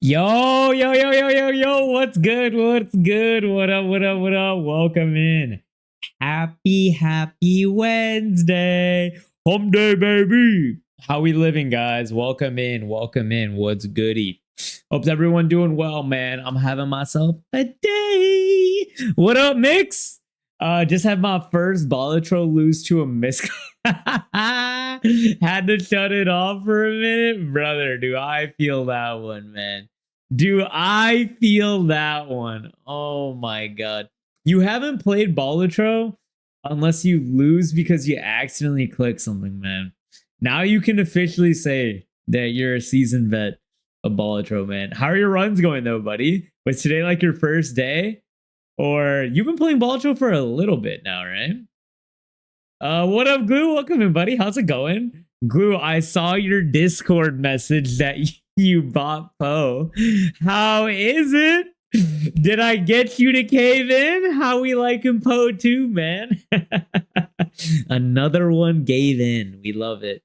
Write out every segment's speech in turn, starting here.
Yo, yo, yo, yo, yo, yo, what's good? What's good? What up, what up, what up? Welcome in. Happy Wednesday. Hump day, baby. How we living, guys? Welcome in. Welcome in. What's goody? Hope everyone doing well, man. I'm having myself a day. What up, Mix? Just had my first Bolitro lose to a miss. Had to shut it off for a minute. Brother, do I feel that one, man. Do I feel that one? Oh my god. You haven't played Bolitro unless you lose because you accidentally click something, man. Now you can officially say that you're a seasoned vet of Bolitro, man. How are your runs going though, buddy? Was today like your first day? Or you've been playing Bolitro for a little bit now, right? What up, Glue? Welcome in, buddy. How's it going? Glue, I saw your Discord message that you bought Poe. How is it? Did I get you to cave in? How we liking Poe too, man? Another one gave in. We love it.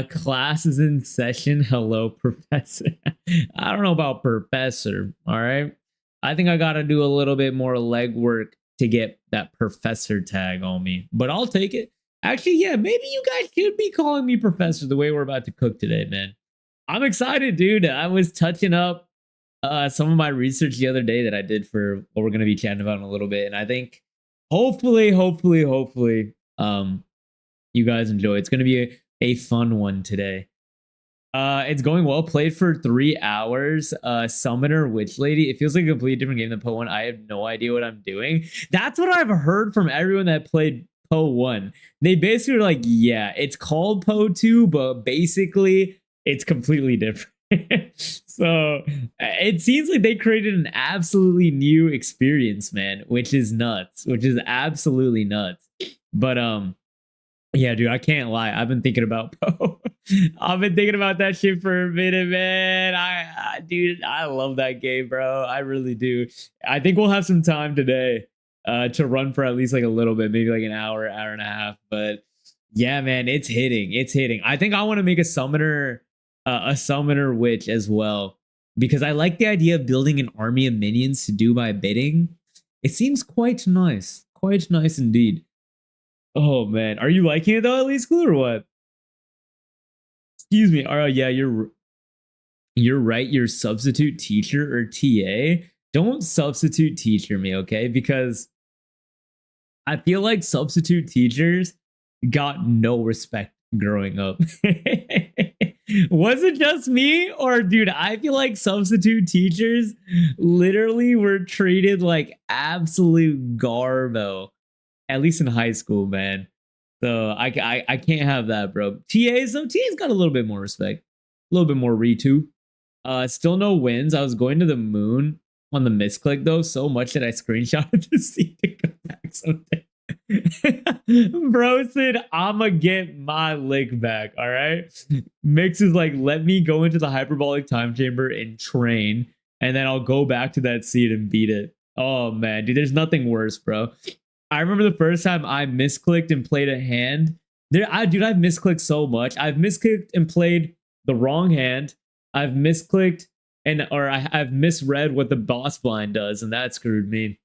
Class is in session. Hello, professor. I don't know about professor, all right? I think I gotta do a little bit more legwork to get that professor tag on me, but I'll take it. Actually, yeah, maybe you guys should be calling me professor the way we're about to cook today, man. I'm excited, dude. I was touching up some of my research the other day that I did for what we're going to be chatting about in a little bit, and I think hopefully, you guys enjoy. It's going to be a fun one today. It's going well. Played for 3 hours. Summoner Witch Lady. It feels like a completely different game than Poe 1. I have no idea what I'm doing. That's what I've heard from everyone that played Poe 1. They basically were like, yeah, it's called Poe 2, but basically it's completely different. So it seems like they created an absolutely new experience, man, which is nuts, which is absolutely nuts. But yeah, dude, I can't lie. I've been thinking about Poe. I've been thinking about that shit for a minute, man. Dude, I love that game, bro. I really do. I think we'll have some time today to run for at least like a little bit, maybe like an hour and a half. But yeah, man, it's hitting. It's hitting. I think I want to make a summoner witch as well, because I like the idea of building an army of minions to do my bidding. It seems quite nice. Quite nice indeed. Oh man, are you liking it though, at least, Glue, or what? Excuse me. Oh yeah, you're right. You're substitute teacher or TA. Don't substitute teacher me, okay? Because I feel like substitute teachers got no respect growing up. Was it just me? Or dude, I feel like substitute teachers literally were treated like absolute garbo, at least in high school, man. So I can't have that, bro. TAs got a little bit more respect, a little bit more reto. Still no wins. I was going to the moon on the misclick though, so much that I screenshotted the seat to come back someday. Bro said, I'ma get my lick back. All right. Mix is like, let me go into the hyperbolic time chamber and train, and then I'll go back to that seat and beat it. Oh man, dude, there's nothing worse, bro. I remember the first time I misclicked and played a hand. I've misclicked so much. I've misclicked and played the wrong hand. I've misclicked I've misread what the boss blind does, and that screwed me.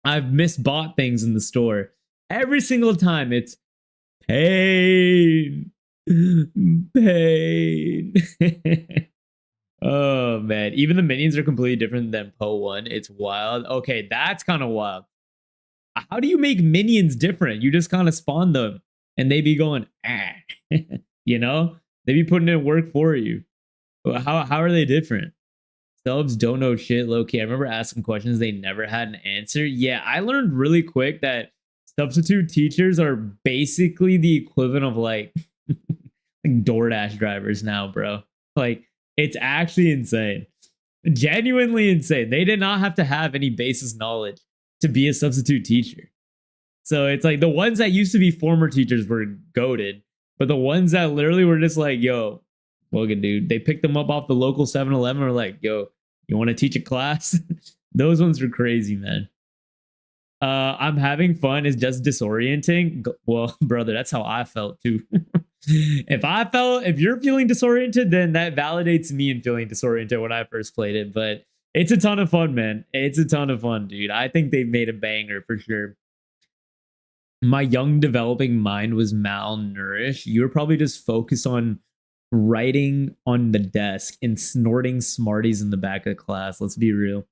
I've misbought things in the store. Every single time it's pain. Pain. Oh man. Even the minions are completely different than Poe 1. It's wild. Okay, that's kind of wild. How do you make minions different? You just kind of spawn them and they be going, you know? They be putting in work for you. How are they different? Subs don't know shit, low-key. I remember asking questions, they never had an answer. Yeah, I learned really quick that substitute teachers are basically the equivalent of like DoorDash drivers now, bro. Like, it's actually insane. Genuinely insane. They did not have to have any basis knowledge to be a substitute teacher. So it's like the ones that used to be former teachers were goated, but the ones that literally were just like, yo, look at dude, they picked them up off the local 7-Eleven or like, yo, you want to teach a class? Those ones are crazy, man. I'm having fun is just disorienting. Well, brother, that's how I felt too. If you're feeling disoriented, then that validates me in feeling disoriented when I first played it. But it's a ton of fun, man. It's a ton of fun, dude. I think they've made a banger for sure. My young developing mind was malnourished. You were probably just focused on writing on the desk and snorting Smarties in the back of class. Let's be real.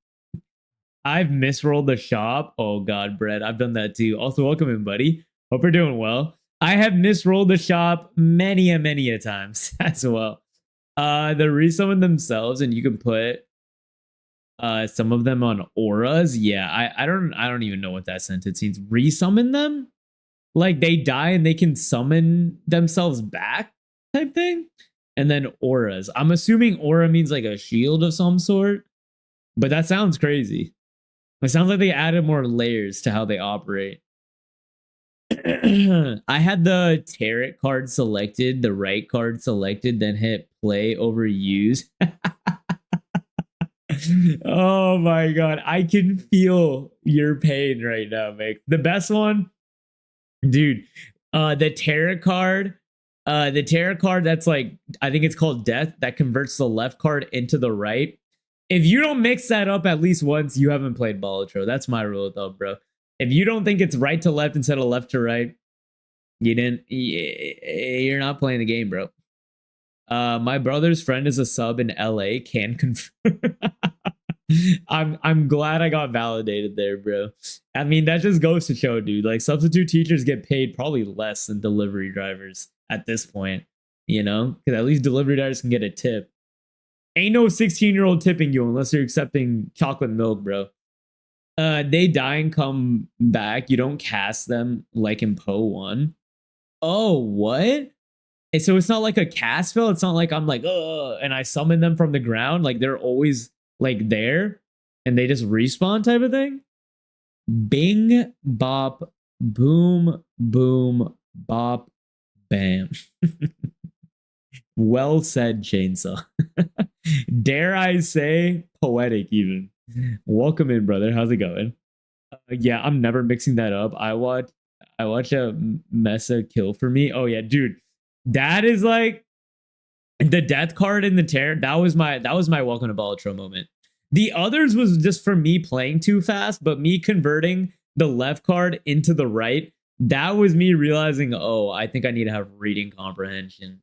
I've misrolled the shop. Oh God, Brett, I've done that too. Also, welcome in, buddy. Hope you're doing well. I have misrolled the shop many a times as well. The resummon themselves, and you can put some of them on auras. Yeah, I don't even know what that sentence means. Resummon them? Like they die and they can summon themselves back type thing? And then auras. I'm assuming aura means like a shield of some sort, but that sounds crazy. It sounds like they added more layers to how they operate. I had the tarot card selected, the right card selected, then hit play over use. Oh my God. I can feel your pain right now, Mick. The best one, dude, the tarot card. The tarot card that's like, I think it's called death, that converts the left card into the right. If you don't mix that up at least once, you haven't played Balatro. That's my rule of thumb, bro. If you don't think it's right to left instead of left to right, you're not playing the game, bro. My brother's friend is a sub in LA, can confirm. I'm glad I got validated there, bro. I mean, that just goes to show, dude. Like substitute teachers get paid probably less than delivery drivers at this point, because at least delivery drivers can get a tip. Ain't no 16-year-old tipping you unless you're accepting chocolate milk, bro. They die and come back. You don't cast them like in Poe 1. Oh, what? And so it's not like a cast spell. It's not like I'm like, and I summon them from the ground. Like they're always like there and they just respawn type of thing. Bing, bop, boom, boom, bop, bam. Well said, Chainsaw. Dare I say poetic even. Welcome in, brother. How's it going? Yeah, I'm never mixing that up. I watch a Mesa kill for me. Oh yeah, dude. That is like the death card in the tear. That was my welcome to Balatro moment. The others was just for me playing too fast, but me converting the left card into the right. That was me realizing, oh, I think I need to have reading comprehension,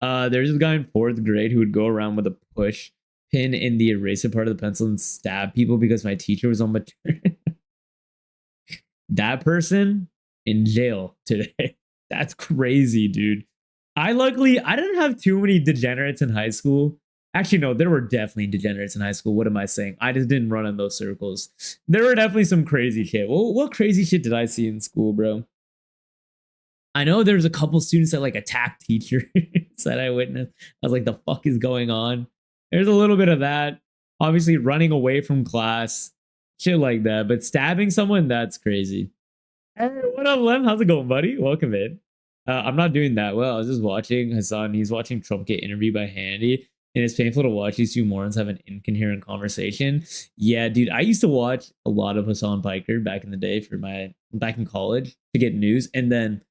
There's this guy in 4th grade who would go around with a push pin in the eraser part of the pencil and stab people because my teacher was on maternity. That person in jail today. That's crazy, dude. I didn't have too many degenerates in high school. Actually, no, there were definitely degenerates in high school. What am I saying? I just didn't run in those circles. There were definitely some crazy shit. Well, what crazy shit did I see in school, bro? I know there's a couple students that like attacked teachers that I witnessed. I was like, the fuck is going on? There's a little bit of that. Obviously, running away from class, shit like that. But stabbing someone, that's crazy. Hey, what up, Lem? How's it going, buddy? Welcome in. I'm not doing that well. I was just watching Hassan. He's watching Trump get interviewed by Hannity. And it's painful to watch these two morons have an incoherent conversation. Yeah, dude, I used to watch a lot of Hassan Piker back in the day back in college to get news. And then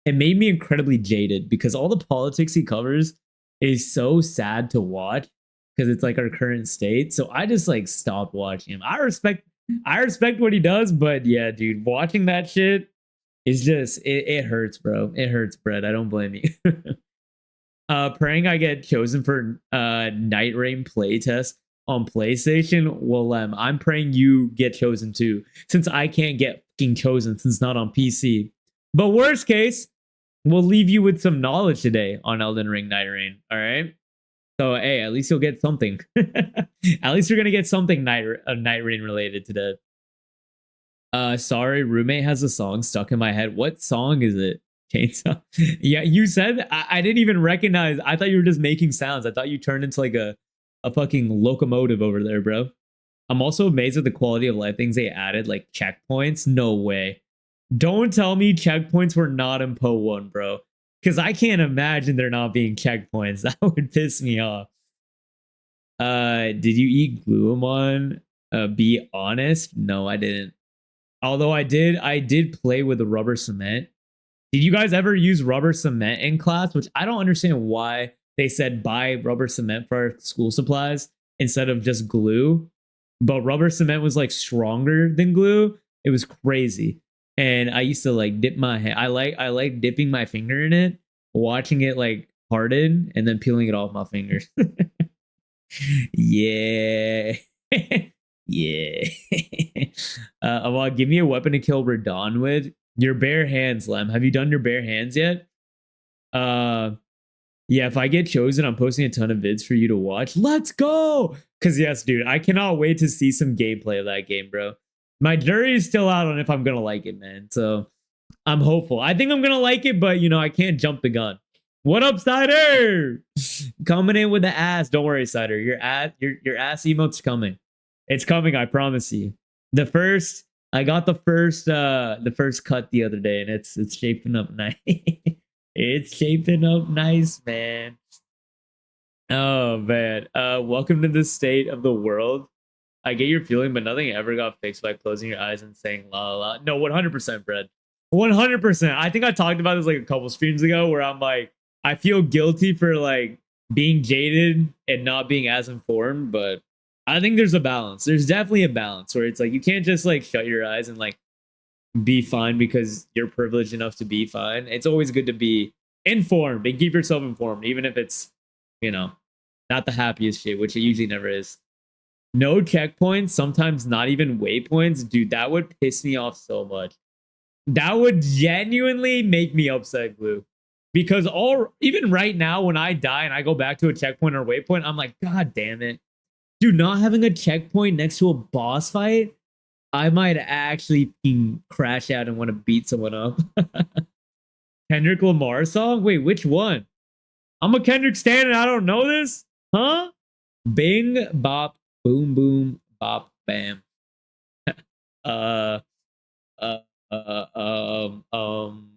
it made me incredibly jaded because all the politics he covers is so sad to watch because it's like our current state. So I just like stopped watching him. I respect what he does, but yeah, dude, watching that shit is just it hurts, bro. It hurts, Brett. I don't blame you. Praying I get chosen for Nightreign playtest on PlayStation. Well, I'm praying you get chosen too, since I can't get fucking chosen since it's not on PC. But worst case, we'll leave you with some knowledge today on Elden Ring Nightreign. All right. So hey, at least you'll get something. At least you're gonna get something Nightreign related today. Sorry, roommate has a song stuck in my head. What song is it? Chainsaw. Yeah, you said I didn't even recognize. I thought you were just making sounds. I thought you turned into like a fucking locomotive over there, bro. I'm also amazed at the quality of life things they added, like checkpoints. No way. Don't tell me checkpoints were not in Poe 1, bro. Because I can't imagine there not being checkpoints. That would piss me off. Did you eat gluamon? Be honest. No, I didn't. Although I did play with the rubber cement Did you guys ever use rubber cement in class? Which I don't understand why they said buy rubber cement for our school supplies instead of just glue. But rubber cement was like stronger than glue. It was crazy. And I used to like dip my hand. I like dipping my finger in it, watching it like harden, and then peeling it off my fingers. Yeah. Yeah. Well, give me a weapon to kill Radon with. Your bare hands, Lem. Have you done your bare hands yet? Uh yeah, if I get chosen, I'm posting a ton of vids for you to watch. Let's go! Cause yes, dude, I cannot wait to see some gameplay of that game, bro. My jury is still out on if I'm gonna like it, man. So I'm hopeful. I think I'm gonna like it, but you know, I can't jump the gun. What up, Cider? Coming in with the ass. Don't worry, Cider. Your ass emote's coming. It's coming, I promise you. I got the first cut the other day, and it's shaping up nice. It's shaping up nice, man. Oh man. Welcome to the state of the world. I get your feeling, but nothing ever got fixed by closing your eyes and saying la la la. No, 100%, Fred. 100%. I think I talked about this like a couple streams ago where I'm like, I feel guilty for like being jaded and not being as informed, but I think there's a balance. There's definitely a balance where it's like you can't just like shut your eyes and like be fine because you're privileged enough to be fine. It's always good to be informed and keep yourself informed, even if it's, you know, not the happiest shit, which it usually never is. No checkpoints, sometimes not even waypoints. Dude, that would piss me off so much. That would genuinely make me upset, Blue. Because even right now, when I die and I go back to a checkpoint or waypoint, I'm like, God damn it. Dude, not having a checkpoint next to a boss fight, I might actually crash out and want to beat someone up. Kendrick Lamar song? Wait, which one? I'm a Kendrick stan and I don't know this? Huh? Bing, bop, boom, boom, bop, bam. uh, uh, um, um,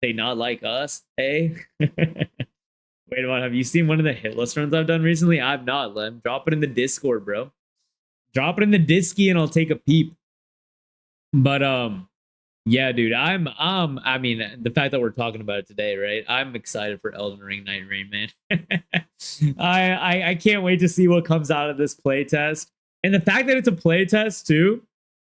they not like us, hey? Wait a minute, have you seen one of the hit list runs I've done recently? I've not, Lem. Drop it in the Discord, bro. Drop it in the Disky and I'll take a peep. But yeah, dude, I mean, the fact that we're talking about it today, right? I'm excited for Elden Ring Nightreign, man. I can't wait to see what comes out of this playtest. And the fact that it's a playtest too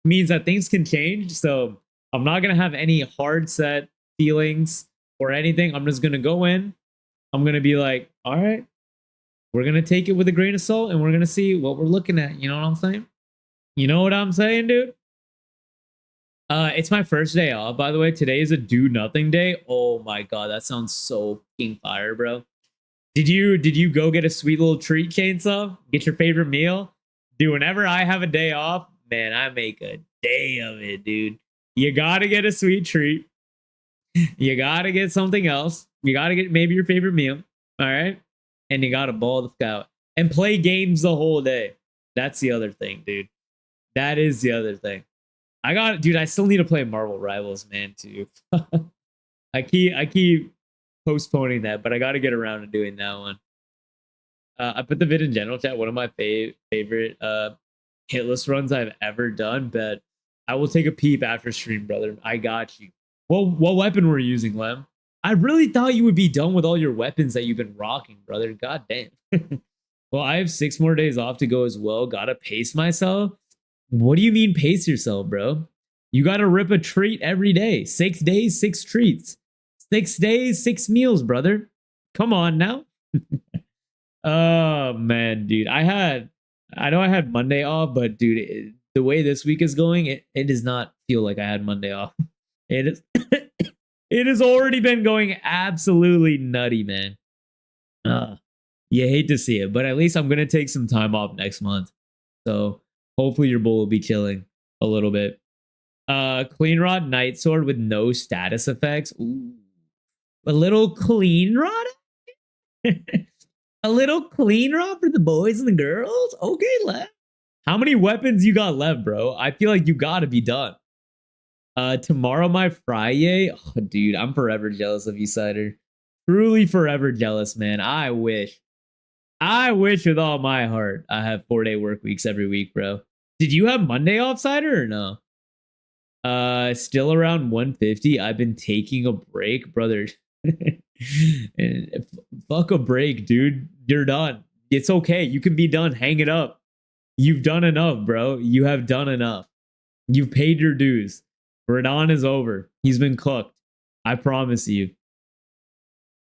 means that things can change. So I'm not gonna have any hard set feelings or anything. I'm just gonna go in. I'm gonna be like, all right, we're gonna take it with a grain of salt and we're gonna see what we're looking at. You know what I'm saying? You know what I'm saying, dude? It's my first day off, by the way. Today is a do nothing day. Oh my god, that sounds so fucking fire, bro. Did you go get a sweet little treat, Chainsaw? Get your favorite meal? Dude, whenever I have a day off, man, I make a day of it, dude. You gotta get a sweet treat. You gotta get something else. You gotta get maybe your favorite meal. All right. And you gotta ball the fuck out and play games the whole day. That's the other thing, dude. That is the other thing. Dude, I still need to play Marvel Rivals, man, too. I keep postponing that, but I gotta get around to doing that one. I put the vid in general chat. One of my favorite hit list runs I've ever done, but I will take a peep after stream, brother. I got you. What weapon were you using, Lem? I really thought you would be done with all your weapons that you've been rocking, brother. God damn. Well, I have 6 more days off to go as well. Gotta pace myself. What do you mean pace yourself, bro? You gotta rip a treat every day. 6 days, 6 treats. 6 days, 6 meals, brother. Come on now. Oh man, dude. I know I had Monday off, but dude, the way this week is going, it does not feel like I had Monday off. It is it has already been going absolutely nutty, man. You hate to see it, but at least I'm gonna take some time off next month. So hopefully your bull will be chilling a little bit. Clean Rod Night Sword with no status effects. Ooh. A little clean rod? A little clean rod for the boys and the girls? Okay, left. How many weapons you got left, bro? I feel like you gotta be done. Tomorrow, my Friday. Oh, dude, I'm forever jealous of you, Cider. Truly forever jealous, man. I wish with all my heart I have 4-day work weeks every week, bro. Did you have Monday off, Cider, or no? Still around 150. I've been taking a break, brother. And fuck a break, dude. You're done. It's okay. You can be done. Hang it up. You've done enough, bro. You have done enough. You've paid your dues. Radon is over. He's been cooked. I promise you.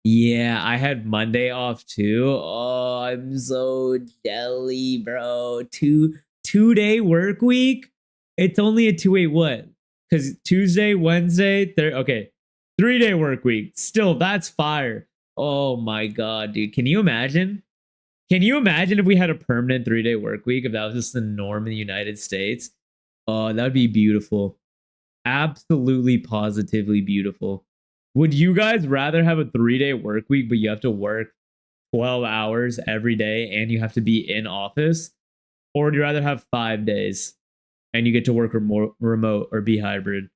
Yeah, I had Monday off too. Oh, I'm so jelly, bro. Two-day work week. It's only a 2-8 what? Because Tuesday, Wednesday, okay, 3-day work week. Still, that's fire. Oh my god, dude. Can you imagine? Can you imagine if we had a permanent 3-day work week? If that was just the norm in the United States? Oh, that would be beautiful. Absolutely, positively beautiful. Would you guys rather have a 3-day work week, but you have to work 12 hours every day and you have to be in office? Or would you rather have 5 days and you get to work remote or be hybrid?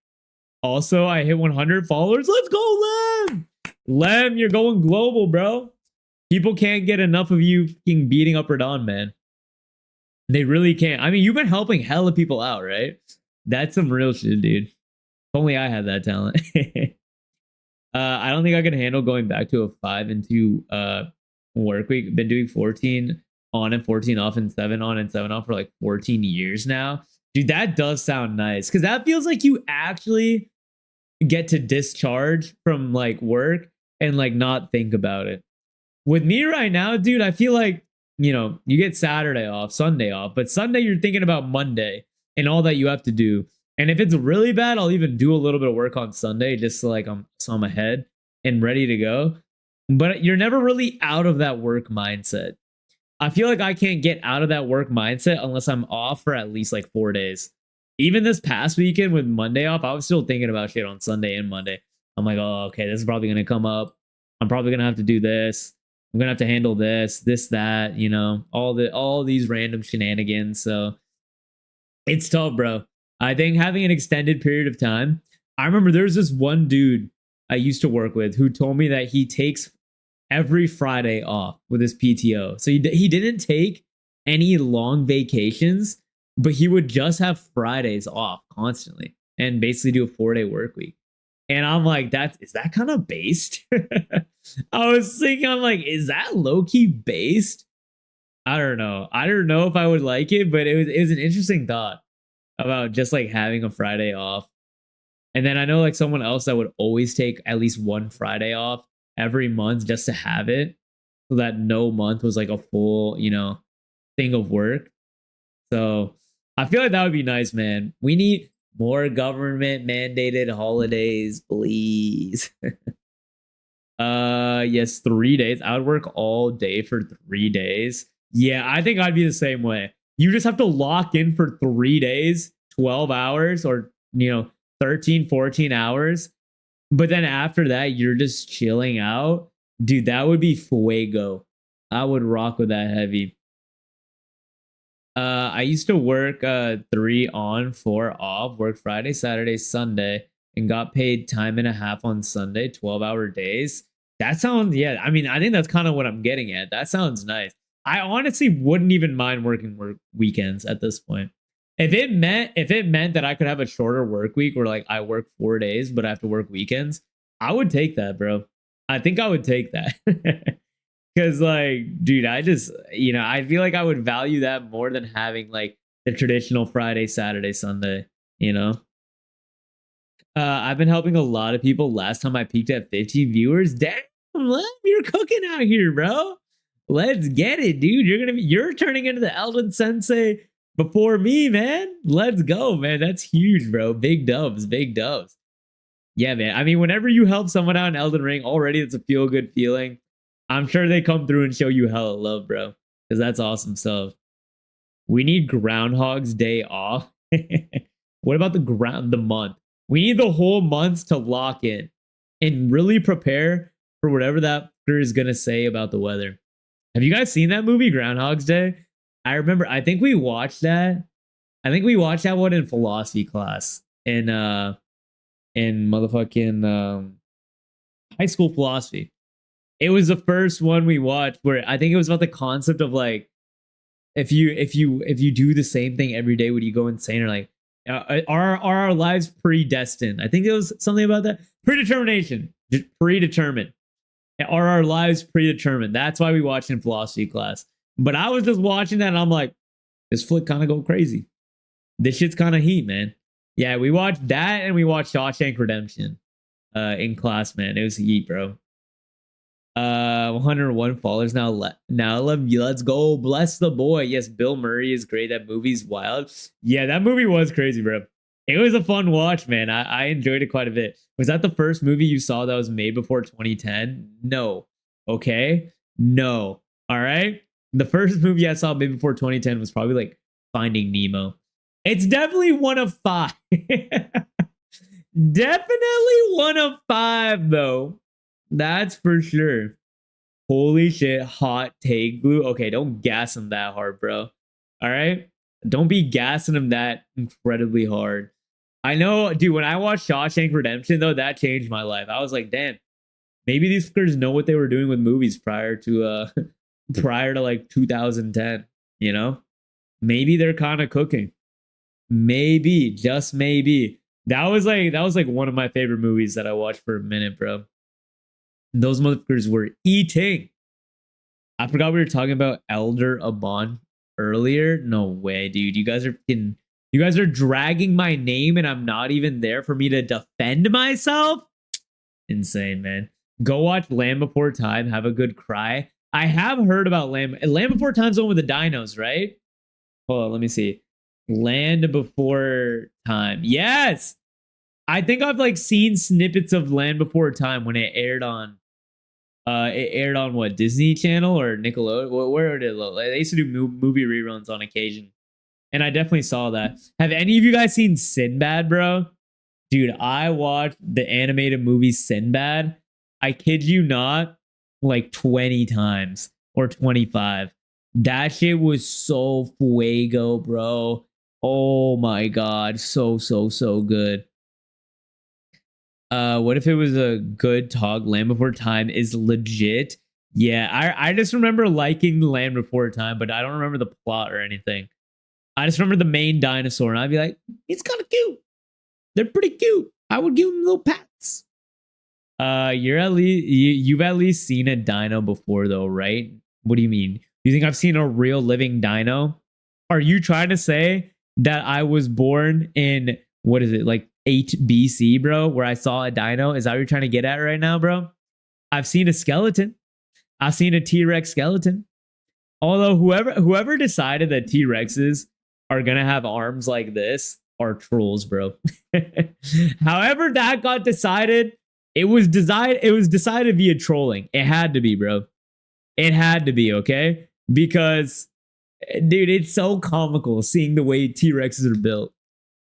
Also, I hit 100 followers. Let's go, Lem! Lem, you're going global, bro. People can't get enough of you beating up Radon, man. They really can't. I mean, you've been helping hella people out, right? That's some real shit, dude. If only I had that talent. I don't think I can handle going back to a 5 and 2 work week. Been doing 14 on and 14 off and 7 on and 7 off for like 14 years now. Dude, that does sound nice because that feels like you actually get to discharge from like work and like not think about it. With me right now, dude, I feel like, you know, you get Saturday off, Sunday off, but Sunday you're thinking about Monday and all that you have to do. And if it's really bad, I'll even do a little bit of work on Sunday just so like I'm ahead and ready to go. But you're never really out of that work mindset. I feel like I can't get out of that work mindset unless I'm off for at least like 4 days. Even this past weekend with Monday off, I was still thinking about shit on Sunday and Monday. I'm like, oh, okay, this is probably going to come up. I'm probably going to have to do this. I'm going to have to handle this, that, you know, all these random shenanigans. So it's tough, bro. I think having an extended period of time. I remember there's this one dude I used to work with who told me that he takes every Friday off with his PTO. So he didn't take any long vacations, but he would just have Fridays off constantly and basically do a 4-day work week. And I'm like, is that kind of based? I was thinking, I'm like, is that low-key based? I don't know. I don't know if I would like it, but it was an interesting thought about just like having a Friday off. And then I know like someone else that would always take at least one Friday off every month just to have it, so that no month was like a full, you know, thing of work. So I feel like that would be nice, man. We need more government mandated holidays, please. Yes, 3 days. I would work all day for 3 days. Yeah, I think I'd be the same way. You just have to lock in for 3 days, 12 hours, or, you know, 13, 14 hours. But then after that, you're just chilling out. Dude, that would be fuego. I would rock with that heavy. I used to work 3 on, 4 off, work Friday, Saturday, Sunday, and got paid time and a half on Sunday, 12-hour days. That sounds, yeah, I mean, I think that's kind of what I'm getting at. That sounds nice. I honestly wouldn't even mind working weekends at this point. If it meant that I could have a shorter work week where like I work 4 days, but I have to work weekends, I would take that, bro. I think I would take that. Cause like, dude, I just, you know, I feel like I would value that more than having like the traditional Friday, Saturday, Sunday, you know? I've been helping a lot of people. Last time I peaked at 50 viewers. Damn, Lem, you're cooking out here, bro. Let's get it, dude. You're turning into the Elden Sensei before me, man. Let's go, man. That's huge, bro. Big dubs, big dubs. Yeah, man. I mean, whenever you help someone out in Elden Ring, already it's a feel-good feeling. I'm sure they come through and show you hella love, bro. Because that's awesome stuff. We need Groundhog's Day off. What about the month? We need the whole month to lock in and really prepare for whatever that is going to say about the weather. Have you guys seen that movie, Groundhog's Day? I remember, I think we watched that. I think we watched that one in philosophy class in motherfucking high school philosophy. It was the first one we watched where I think it was about the concept of like, if you do the same thing every day, would you go insane? Or like, Are our lives predestined? I think it was something about that. Predetermination. Just predetermined. Are our lives predetermined? That's why we watch in philosophy class. But I was just watching that and I'm like, this flick kind of go crazy. This shit's kind of heat, man. Yeah, we watched that and we watched Shawshank Redemption in class, man. It was heat, bro. 101 followers now. Now love you. Let's go. Bless the boy. Yes, Bill Murray is great. That movie's wild. Yeah, that movie was crazy, bro. It was a fun watch, man. I enjoyed it quite a bit. Was that the first movie you saw that was made before 2010? No. Okay. No. All right. The first movie I saw made before 2010 was probably like Finding Nemo. It's definitely one of five. Definitely one of five, though. That's for sure. Holy shit, hot take, Glue. Okay, don't gas him that hard, bro. All right? Don't be gassing him that incredibly hard. I know, dude, when I watched Shawshank Redemption, though, that changed my life. I was like, damn, maybe these fuckers know what they were doing with movies prior to prior to like 2010, you know? Maybe they're kind of cooking. Maybe, just maybe. That was like one of my favorite movies that I watched for a minute, bro. Those motherfuckers were eating. I forgot we were talking about Elder Abon earlier. No way, dude. You guys are dragging my name and I'm not even there for me to defend myself. Insane, man. Go watch Land Before Time. Have a good cry. I have heard about Land Before Time's the one with the dinos, right? Hold on, let me see. Land Before Time. Yes. I think I've like seen snippets of Land Before Time when it aired on what, Disney Channel or Nickelodeon? Where did it look? They used to do movie reruns on occasion. And I definitely saw that. Have any of you guys seen Sinbad, bro? Dude, I watched the animated movie Sinbad. I kid you not, like 20 times or 25. That shit was so fuego, bro. Oh my god, so good. What if it was a good talk? Land Before Time is legit. Yeah, I just remember liking Land Before Time, but I don't remember the plot or anything. I just remember the main dinosaur, and I'd be like, he's kind of cute. They're pretty cute. I would give them little pats. You've at least seen a dino before, though, right? What do you mean? You think I've seen a real living dino? Are you trying to say that I was born in, what is it, like 8 BC, bro, where I saw a dino? Is that what you're trying to get at right now, bro? I've seen a skeleton. I've seen a T-Rex skeleton. Although whoever decided that T-Rexes are gonna have arms like this are trolls, bro. However that got decided, it was decided via trolling. It had to be, bro. It had to be, okay? Because, dude, it's so comical seeing the way T-Rexes are built.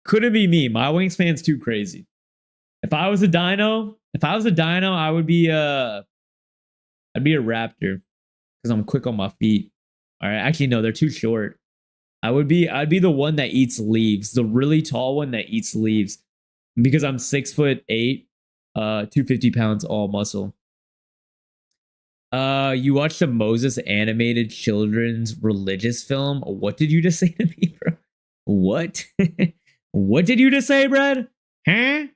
Couldn't be me. My wingspan's too crazy. If I was a dino, I would be I'd be a raptor because I'm quick on my feet. All right, actually no, they're too short. I'd be the one that eats leaves, the really tall one that eats leaves, because I'm 6'8", 250 pounds, all muscle. You watched the Moses animated children's religious film. What did you just say to me, bro? What? What did you just say, Brad? Huh?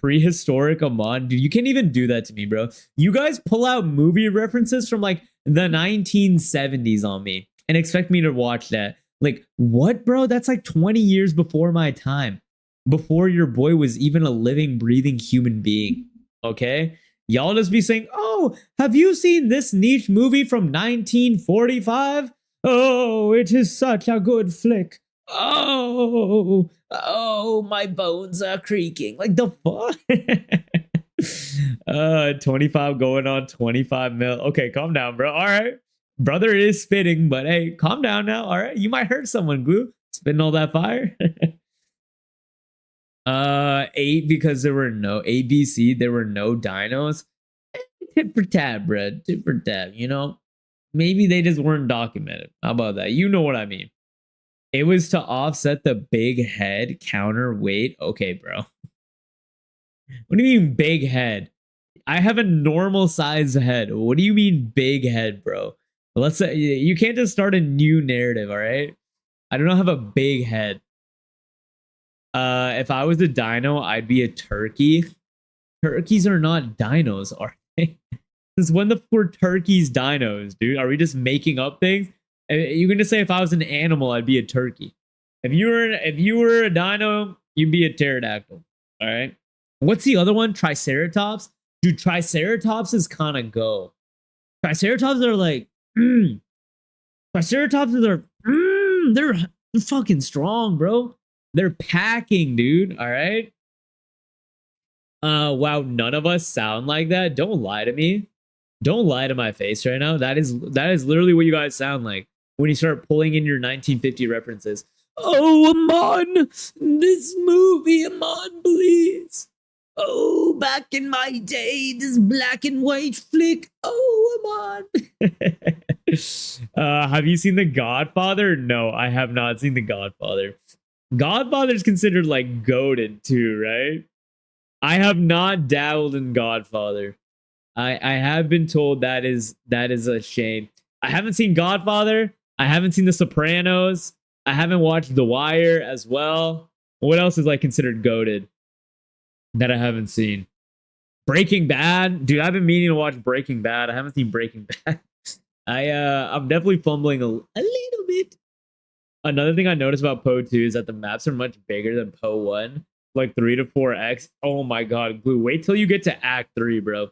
Prehistoric Amon. Dude, you can't even do that to me, bro. You guys pull out movie references from like the 1970s on me and expect me to watch that. Like, what, bro? That's like 20 years before my time. Before your boy was even a living, breathing human being. Okay? Y'all just be saying, oh, have you seen this niche movie from 1945? Oh, it is such a good flick. Oh, my bones are creaking. Like the fuck? 25 going on 25 mil. Okay, calm down, bro. All right. Brother is spitting, but hey, calm down now. All right. You might hurt someone, Glue. Spitting all that fire. 8 because there were no ABC, there were no dinos. Tit for tat, bro. Tit for tat, you know? Maybe they just weren't documented. How about that? You know what I mean. It was to offset the big head counterweight. Okay, bro. What do you mean big head? I have a normal size head. What do you mean big head, bro? Let's say you can't just start a new narrative, all right? I don't have a big head. if I was a dino, I'd be a turkey. Turkeys are not dinos, are they? Since when the poor turkeys dinos, dude? Are we just making up things? You're gonna say if I was an animal, I'd be a turkey. If you were a dino, you'd be a pterodactyl. All right. What's the other one? Triceratops. Dude, Triceratops is kind of go. Triceratops are like, Triceratops are, they're fucking strong, bro. They're packing, dude. All right. Wow, none of us sound like that. Don't lie to me. Don't lie to my face right now. That is literally what you guys sound like when you start pulling in your 1950 references. Oh, Amon, this movie, Amon, please. Oh, back in my day, this black and white flick. Oh, Amon. Have you seen The Godfather? No, I have not seen The Godfather. Godfather's considered like goated too, right? I have not dabbled in Godfather. I have been told that is a shame. I haven't seen Godfather. I haven't seen The Sopranos. I haven't watched The Wire as well. What else is like considered goated that I haven't seen? Breaking Bad, dude. I've been meaning to watch Breaking Bad. I haven't seen Breaking Bad. I'm definitely fumbling a little bit. Another thing I noticed about Poe 2 is that the maps are much bigger than Poe 1, like 3 to 4x. Oh my god, Glue. Wait till you get to Act 3, bro.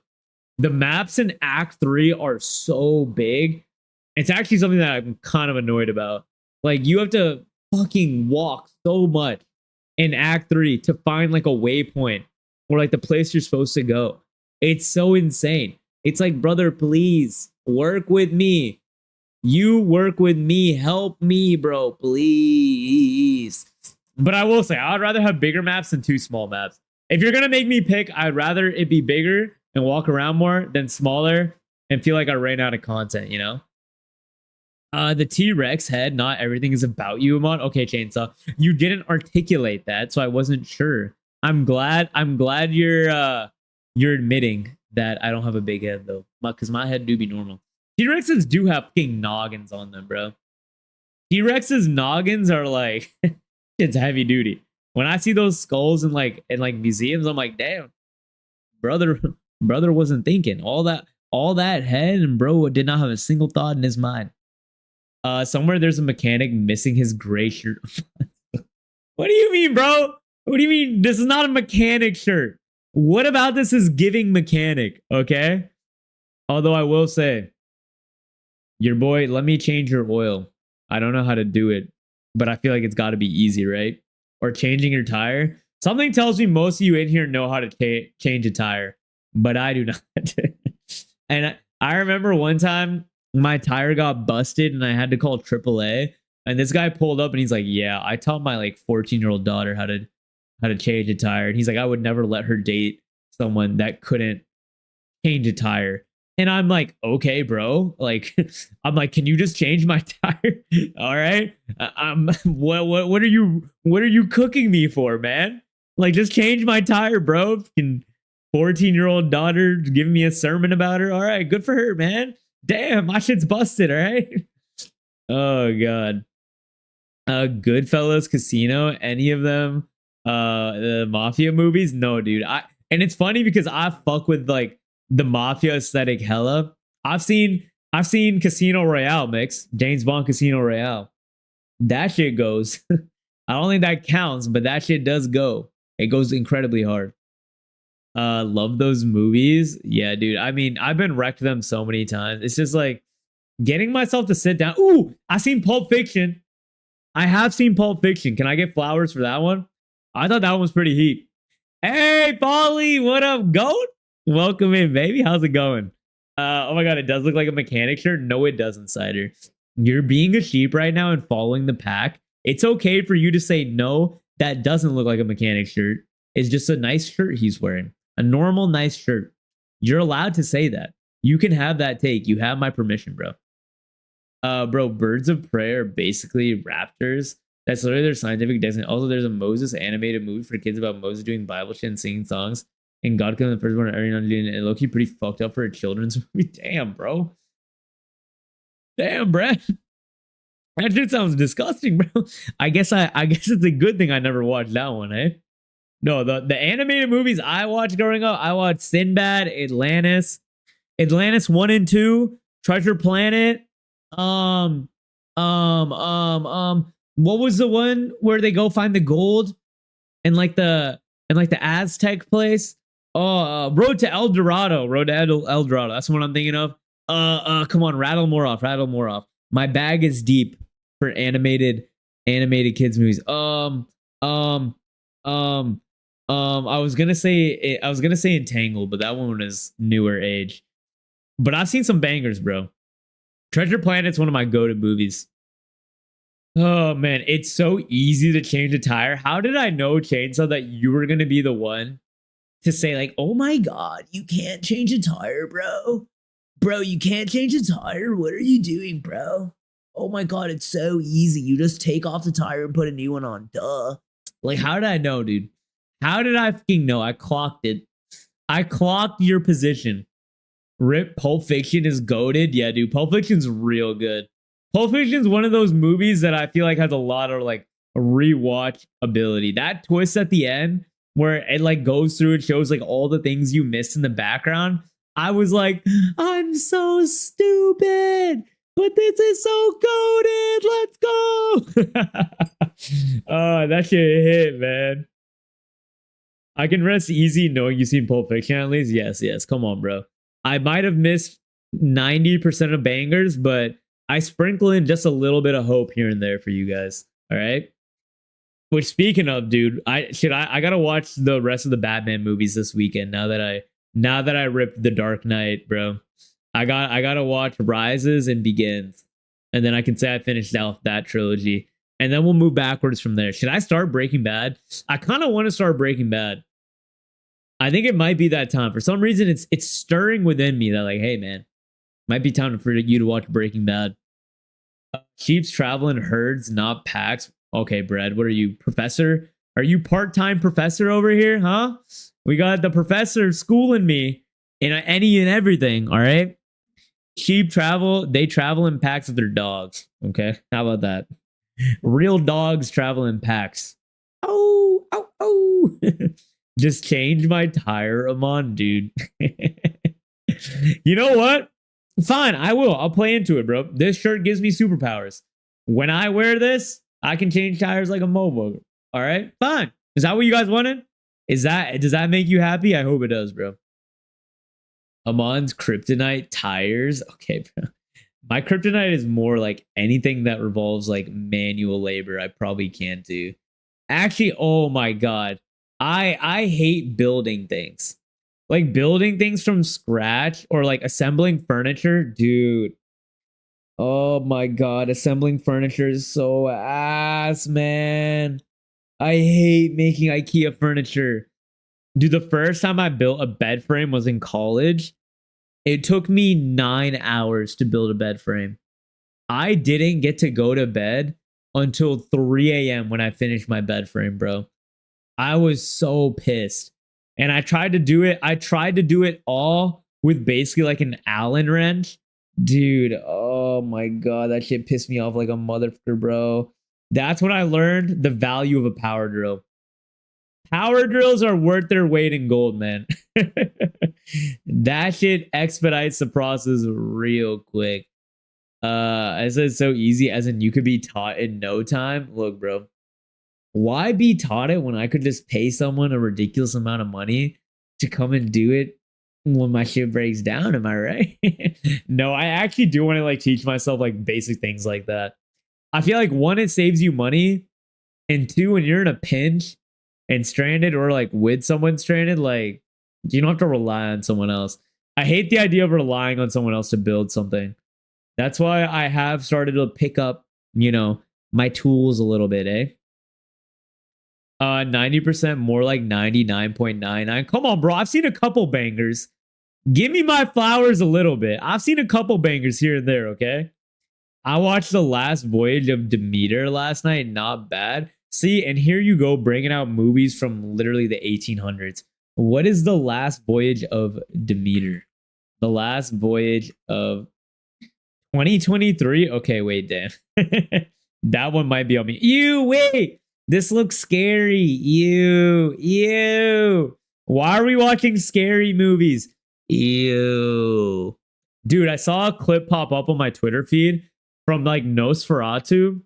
The maps in Act 3 are so big. It's actually something that I'm kind of annoyed about. Like, you have to fucking walk so much in Act 3 to find like a waypoint or like the place you're supposed to go. It's so insane. It's like, brother, please work with me. You work with me. Help me, bro, please. But I will say, I'd rather have bigger maps than 2 small maps. If you're going to make me pick, I'd rather it be bigger and walk around more than smaller and feel like I ran out of content, you know? The T-Rex head, not everything is about you, Amon. Okay, Chainsaw. You didn't articulate that, so I wasn't sure. I'm glad you're admitting that I don't have a big head though. Because my head do be normal. T-Rexes do have fucking noggins on them, bro. T-Rex's noggins are like it's heavy duty. When I see those skulls in like museums, I'm like, damn, brother wasn't thinking. All that head, and bro did not have a single thought in his mind. Somewhere there's a mechanic missing his gray shirt. What do you mean, bro? What do you mean? This is not a mechanic shirt. What about this is giving mechanic, okay? Although I will say, your boy, let me change your oil. I don't know how to do it, but I feel like it's got to be easy, right? Or changing your tire. Something tells me most of you in here know how to change a tire, but I do not. And I remember one time my tire got busted and I had to call AAA. And this guy pulled up and he's like, "Yeah, I taught my like 14-year-old daughter how to change a tire." And he's like, "I would never let her date someone that couldn't change a tire." And I'm like, "Okay, bro." Like, I'm like, "Can you just change my tire?" All right. What are you cooking me for, man? Like, just change my tire, bro. Can 14-year-old daughter giving me a sermon about her? All right, good for her, man. Damn, my shit's busted. All right. Oh god. Goodfellas, Casino, any of them, the mafia movies? No, dude. And it's funny because I fuck with like the mafia aesthetic hella. I've seen Casino Royale, mix James Bond Casino Royale. That shit goes. I don't think that counts, but that shit does go. It goes incredibly hard. Love those movies. Yeah, dude. I mean, I've been wrecked them so many times. It's just like getting myself to sit down. Ooh, I seen Pulp Fiction. I have seen Pulp Fiction. Can I get flowers for that one? I thought that one was pretty heat. Hey, Polly, what up, goat? Welcome in, baby. How's it going? Oh my god, it does look like a mechanic shirt. No, it doesn't, Cider. You're being a sheep right now and following the pack. It's okay for you to say no. That doesn't look like a mechanic shirt. It's just a nice shirt he's wearing. A normal, nice shirt. You're allowed to say that. You can have that take. You have my permission, bro. Bro, birds of prey are basically raptors. That's literally their scientific designation. Also, there's a Moses animated movie for kids about Moses doing Bible shit and singing songs. And God killing the firstborn and everyone low-key pretty fucked up for a children's movie. Damn, bro. Damn, Brad. That shit sounds disgusting, bro. I guess it's a good thing I never watched that one, eh? No, the animated movies I watched growing up, I watched Sinbad, Atlantis 1 and 2, Treasure Planet, um, what was the one where they go find the gold and like the Aztec place? Oh, Road to El Dorado, Road to El Dorado. That's what I'm thinking of. Come on, rattle more off, rattle more off. My bag is deep for animated kids movies. Um, um, I was gonna say Entangled, but that one is newer age. But I've seen some bangers, bro. Treasure Planet's one of my go-to movies. Oh man, it's so easy to change a tire. How did I know, Chainsaw, that you were gonna be the one to say like, "Oh my god, you can't change a tire, bro. Bro, you can't change a tire. What are you doing, bro? Oh my god, it's so easy. You just take off the tire and put a new one on. Duh." Like, how did I know, dude? How did I fucking know? I clocked it. I clocked your position. Rip, Pulp Fiction is goated. Yeah, dude, Pulp Fiction's real good. Pulp Fiction's one of those movies that I feel like has a lot of like rewatch ability. That twist at the end where it like goes through and shows like all the things you missed in the background. I was like, I'm so stupid, but this is so goated. Let's go. Oh, that shit hit, man. I can rest easy knowing you've seen Pulp Fiction at least. Yes, yes. Come on, bro. I might have missed 90% of bangers, but I sprinkle in just a little bit of hope here and there for you guys. All right. Which, speaking of, dude, I gotta watch the rest of the Batman movies this weekend. Now that I ripped The Dark Knight, bro. I gotta watch Rises and Begins, and then I can say I finished out that trilogy, and then we'll move backwards from there. Should I start Breaking Bad? I kind of want to start Breaking Bad. I think it might be that time. For some reason, it's stirring within me that like, hey man, might be time for you to watch Breaking Bad. Sheep's travel in herds, not packs. Okay, Brad, what are you, professor? Are you part-time professor over here, huh? We got the professor schooling me in any and everything, all right? Sheep travel, they travel in packs with their dogs, okay? How about that? Real dogs travel in packs. Oh, oh, oh. Just change my tire, Amon, dude. You know what? Fine, I will. I'll play into it, bro. This shirt gives me superpowers. When I wear this, I can change tires like a mofo. All right, fine. Is that what you guys wanted? Does that make you happy? I hope it does, bro. Amon's kryptonite tires. Okay, bro. My kryptonite is more like anything that revolves like manual labor. I probably can't do. Actually, oh my god, I hate building things. Like building things from scratch or like assembling furniture, dude. Oh my god, assembling furniture is so ass, man. I hate making IKEA furniture. Dude, the first time I built a bed frame was in college. It took me 9 hours to build a bed frame. I didn't get to go to bed until 3 a.m. when I finished my bed frame, bro. I was so pissed. And I tried to do it. I tried to do it all with basically like an Allen wrench. Dude, oh my god, that shit pissed me off like a motherfucker, bro. That's when I learned the value of a power drill. Power drills are worth their weight in gold, man. That shit expedites the process real quick. I said so easy, as in you could be taught in no time. Look, bro, why be taught it when I could just pay someone a ridiculous amount of money to come and do it when my shit breaks down? Am I right? No, I actually do want to like teach myself like basic things like that. I feel like one, it saves you money, and two, when you're in a pinch and stranded or like with someone stranded, like you don't have to rely on someone else. I hate the idea of relying on someone else to build something. That's why I have started to pick up, my tools a little bit, eh? 90% more like 99.99. Come on, bro. I've seen a couple bangers. Give me my flowers a little bit. I've seen a couple bangers here and there, okay? I watched The Last Voyage of Demeter last night. Not bad. See, and here you go bringing out movies from literally the 1800s. What is The Last Voyage of Demeter? The Last Voyage of 2023? Okay, wait, damn. That one might be on me. Wait. This looks scary. Ew. Ew. Why are we watching scary movies? Ew. Dude, I saw a clip pop up on my Twitter feed from like Nosferatu.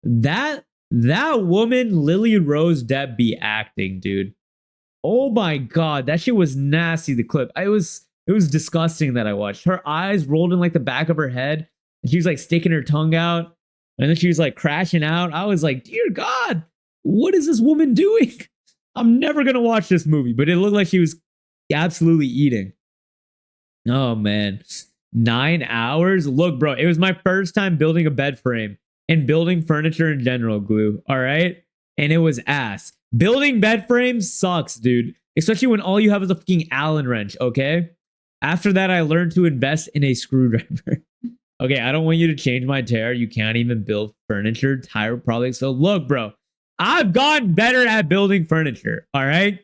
That woman, Lily Rose Depp, be acting, dude. Oh my god, that shit was nasty. The clip, it was disgusting that I watched. Her eyes rolled in like the back of her head, and she was like sticking her tongue out, and then she was like crashing out. I was like, dear God, what is this woman doing? I'm never gonna watch this movie, but it looked like she was absolutely eating. Oh man, 9 hours. Look, bro, it was my first time building a bed frame and building furniture in general, Glue. All right, and it was ass. Building bed frames sucks, dude. Especially when all you have is a fucking Allen wrench, okay? After that, I learned to invest in a screwdriver. Okay, I don't want you to change my tire. You can't even build furniture. Tire probably so. Look, bro, I've gotten better at building furniture, all right?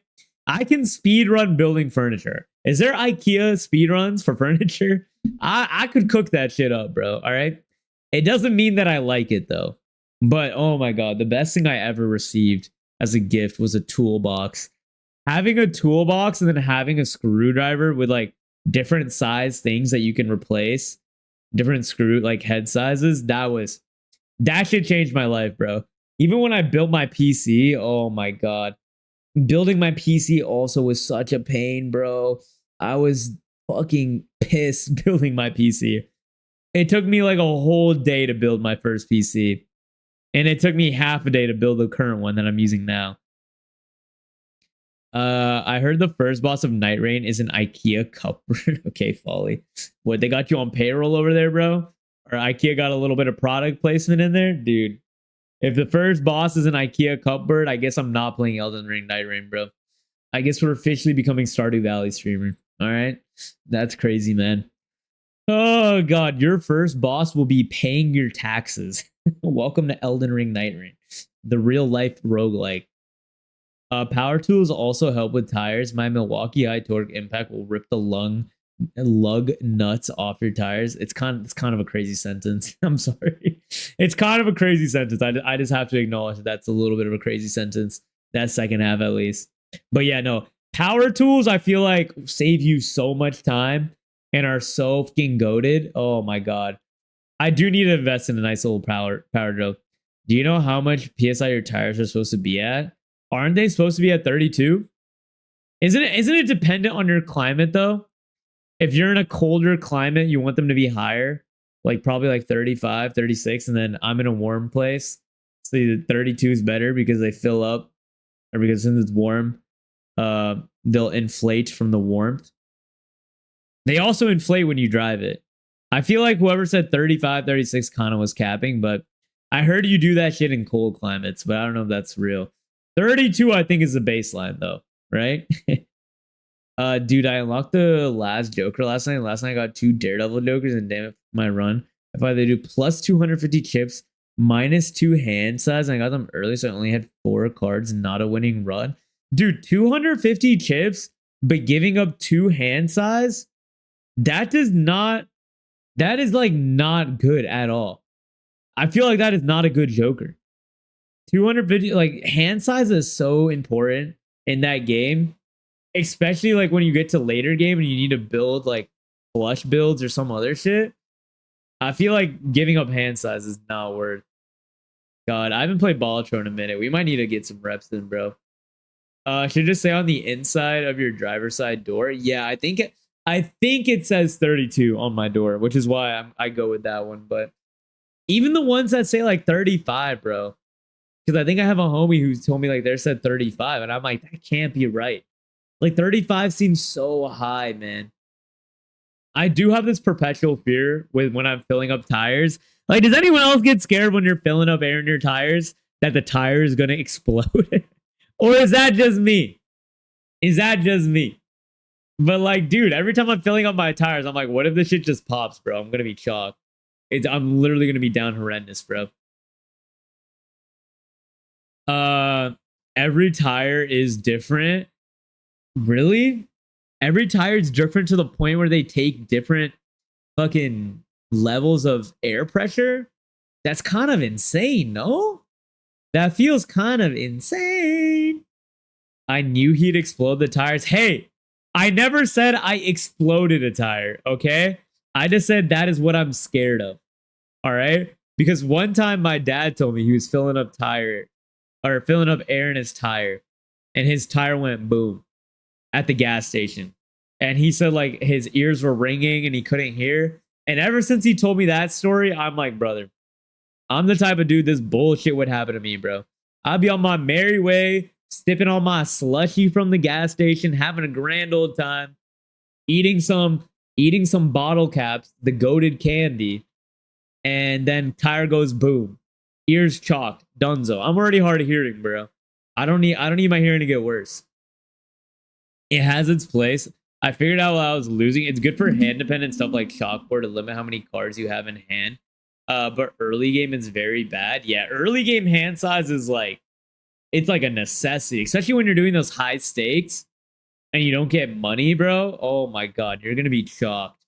I can speed run building furniture. Is there IKEA speed runs for furniture? I could cook that shit up, bro, all right? It doesn't mean that I like it, though. But, oh my God, the best thing I ever received as a gift was a toolbox. Having a toolbox and then having a screwdriver with like different size things that you can replace, different screw like head sizes, that shit changed my life, bro. Even when I built my PC, oh my God. Building my PC also was such a pain, bro. I was fucking pissed building my PC. It took me like a whole day to build my first PC. And it took me half a day to build the current one that I'm using now. I heard the first boss of Nightreign is an IKEA cupboard. Okay, Folly. What, they got you on payroll over there, bro? Or IKEA got a little bit of product placement in there? Dude, if the first boss is an IKEA cupboard, I guess I'm not playing Elden Ring Nightreign, bro. I guess we're officially becoming Stardew Valley streamer. All right? That's crazy, man. Oh, God. Your first boss will be paying your taxes. Welcome to Elden Ring Nightreign, the real life roguelike. Power tools also help with tires. My Milwaukee high torque impact will rip the lug nuts off your tires. It's kind of a crazy sentence. I'm sorry. It's kind of a crazy sentence. I just have to acknowledge that that's a little bit of a crazy sentence. That second half at least. But yeah, no. Power tools I feel like save you so much time and are so fucking goated. Oh my God. I do need to invest in a nice little power drill. Do you know how much PSI your tires are supposed to be at? Aren't they supposed to be at 32? Isn't it dependent on your climate though? If you're in a colder climate, you want them to be higher, like probably like 35, 36, and then I'm in a warm place. So the 32 is better because they fill up, or because since it's warm, they'll inflate from the warmth. They also inflate when you drive it. I feel like whoever said 35, 36 kind of was capping, but I heard you do that shit in cold climates, but I don't know if that's real. 32, I think, is the baseline, though, right? Dude, I unlocked the last Joker last night. Last night I got 2 Daredevil Jokers, and damn it, my run. If I they do plus 250 chips, minus 2 hand size, and I got them early, so I only had 4 cards, not a winning run. Dude, 250 chips, but giving up 2 hand size, that is like not good at all. I feel like that is not a good Joker. 250, like hand size is so important in that game, especially like when you get to later game and you need to build like flush builds or some other shit. I feel like giving up hand size is not worth. God, I haven't played Balatro in a minute. We might need to get some reps in, bro. Should just say on the inside of your driver's side door. Yeah, I think it says 32 on my door, which is why I go with that one. But even the ones that say like 35, bro. Because I think I have a homie who told me like they said 35, and I'm like, that can't be right. Like 35 seems so high, man. I do have this perpetual fear with when I'm filling up tires. Like, does anyone else get scared when you're filling up air in your tires that the tire is gonna explode? Or is that just me? Is that just me? But like, dude, every time I'm filling up my tires, I'm like, what if this shit just pops, bro? I'm gonna be chalk. I'm literally gonna be down horrendous, bro. Every tire is different. Really? Every tire is different to the point where they take different fucking levels of air pressure? That's kind of insane, no? That feels kind of insane. I knew he'd explode the tires. Hey, I never said I exploded a tire, okay? I just said that is what I'm scared of. All right? Because one time my dad told me he was filling up air in his tire, and his tire went boom at the gas station. And he said like his ears were ringing and he couldn't hear. And ever since he told me that story, I'm like, brother, I'm the type of dude this bullshit would happen to me, bro. I'd be on my merry way, sipping on my slushy from the gas station, having a grand old time, eating some bottle caps, the goated candy, and then tire goes boom. Ears chalked, dunzo. I'm already hard of hearing, bro. I don't need my hearing to get worse. It has its place. I figured out while I was losing. It's good for hand dependent stuff like chalkboard to limit how many cards you have in hand. But early game is very bad. Yeah, early game hand size is like, it's like a necessity, especially when you're doing those high stakes and you don't get money, bro. Oh my god, you're gonna be chalked,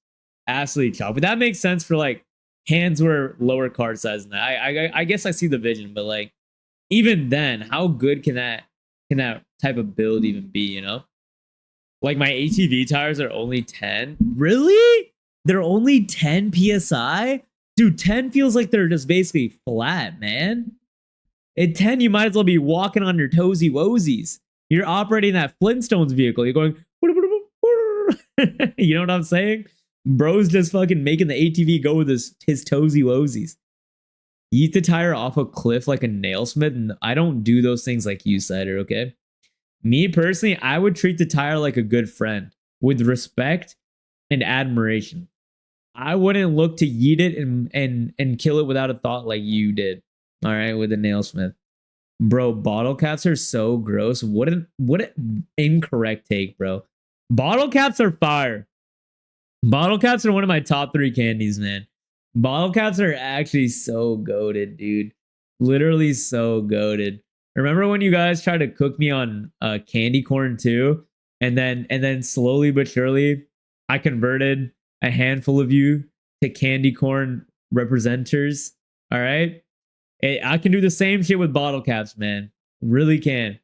absolutely chalked. But that makes sense for like hands were lower card size than that. I guess I see the vision, but like even then, how good can that type of build even be? You know, like my ATV tires are only 10. Really? They're only 10 psi. Dude, 10 feels like they're just basically flat, man. At 10, you might as well be walking on your toesy woesies. You're operating that Flintstones vehicle. You're going, you know what I'm saying? Bro's just fucking making the ATV go with his toesy woesies. Eat the tire off a cliff like a nailsmith. And I don't do those things like you, Cider, okay? Me personally, I would treat the tire like a good friend with respect and admiration. I wouldn't look to yeet it and kill it without a thought like you did. All right, with a nailsmith. Bro, bottle caps are so gross. What an incorrect take, bro. Bottle caps are fire. Bottle caps are one of my top 3 candies, man. Bottle caps are actually so goated, dude. Literally so goated. Remember when you guys tried to cook me on candy corn too? And then slowly but surely, I converted a handful of you to candy corn representers. All right. I can do the same shit with bottle caps, man. Really can.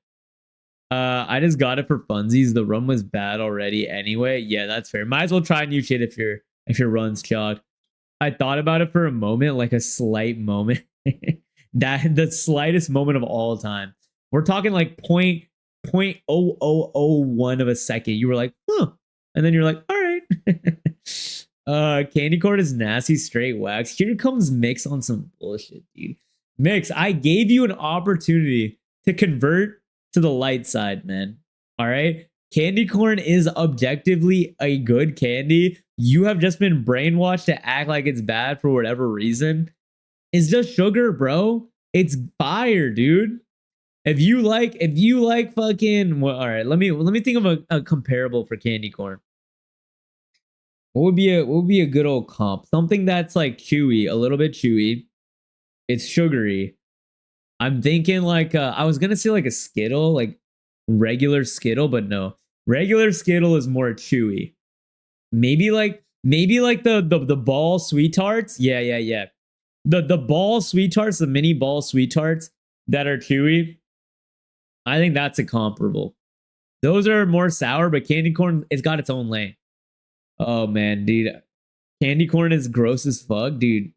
I just got it for funsies. The run was bad already anyway. Yeah, that's fair. Might as well try new shit if your run's chalked. I thought about it for a moment, like a slight moment. That the slightest moment of all time. We're talking like 0.0001 of a second. You were like, huh. And then you're like, all right. Candy corn is nasty straight wax. Here comes Mix on some bullshit, dude. Mix, I gave you an opportunity to convert to the light side, man. All right. Candy corn is objectively a good candy. You have just been brainwashed to act like it's bad for whatever reason. It's just sugar, bro. It's fire, dude. If you like fucking, well, all right, let me think of a comparable for candy corn. What would be a good old comp? Something that's like chewy, a little bit chewy. It's sugary. I'm thinking like I was gonna say like a Skittle, like regular Skittle, but no. Regular Skittle is more chewy. Maybe like the ball sweet tarts. Yeah. The ball sweet tarts, the mini ball sweet tarts that are chewy. I think that's a comparable. Those are more sour, but candy corn, it's got its own lane. Oh man, dude. Candy corn is gross as fuck, dude.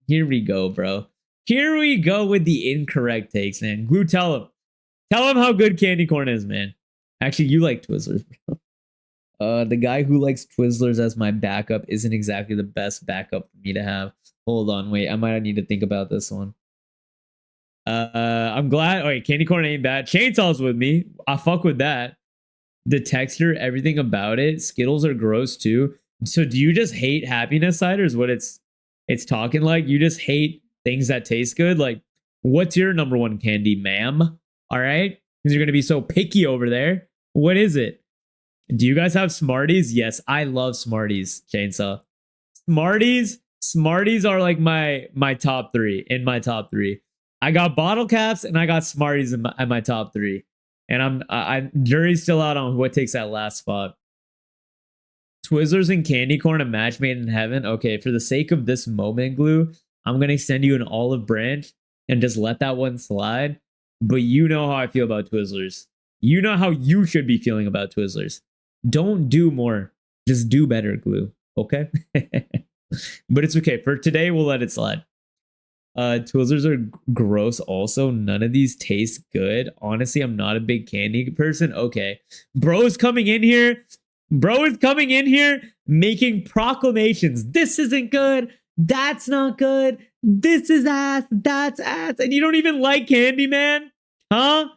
Here we go, bro. Here we go with the incorrect takes, man. Glue, tell him. Tell him how good candy corn is, man. Actually, you like Twizzlers, bro. The guy who likes Twizzlers as my backup isn't exactly the best backup for me to have. Hold on, wait. I might need to think about this one. I'm glad. All right, candy corn ain't bad. Chainsaw's with me. I fuck with that. The texture, everything about it. Skittles are gross too. So do you just hate happiness cider? Is what it's talking like? You just hate things that taste good? Like, what's your number one candy, ma'am? All right, because you're gonna be so picky over there. What is it? Do you guys have Smarties? Yes, I love Smarties. Chainsaw. Smarties are like my top 3 in my top 3. I got bottle caps and I got Smarties in my top 3. And I'm jury's still out on what takes that last spot. Twizzlers and candy corn, a match made in heaven. Okay, for the sake of this moment, Glue, I'm gonna extend you an olive branch and just let that one slide. but you know how I feel about Twizzlers. You know how you should be feeling about Twizzlers. Don't do more. Just do better, Glue. Okay? But it's okay. For today, we'll let it slide. Twizzlers are gross also. None of these taste good. Honestly, I'm not a big candy person. Okay. Bro is coming in here. Bro is coming in here making proclamations. This isn't good. That's not good. This is ass. That's ass. And you don't even like candy, man? Huh?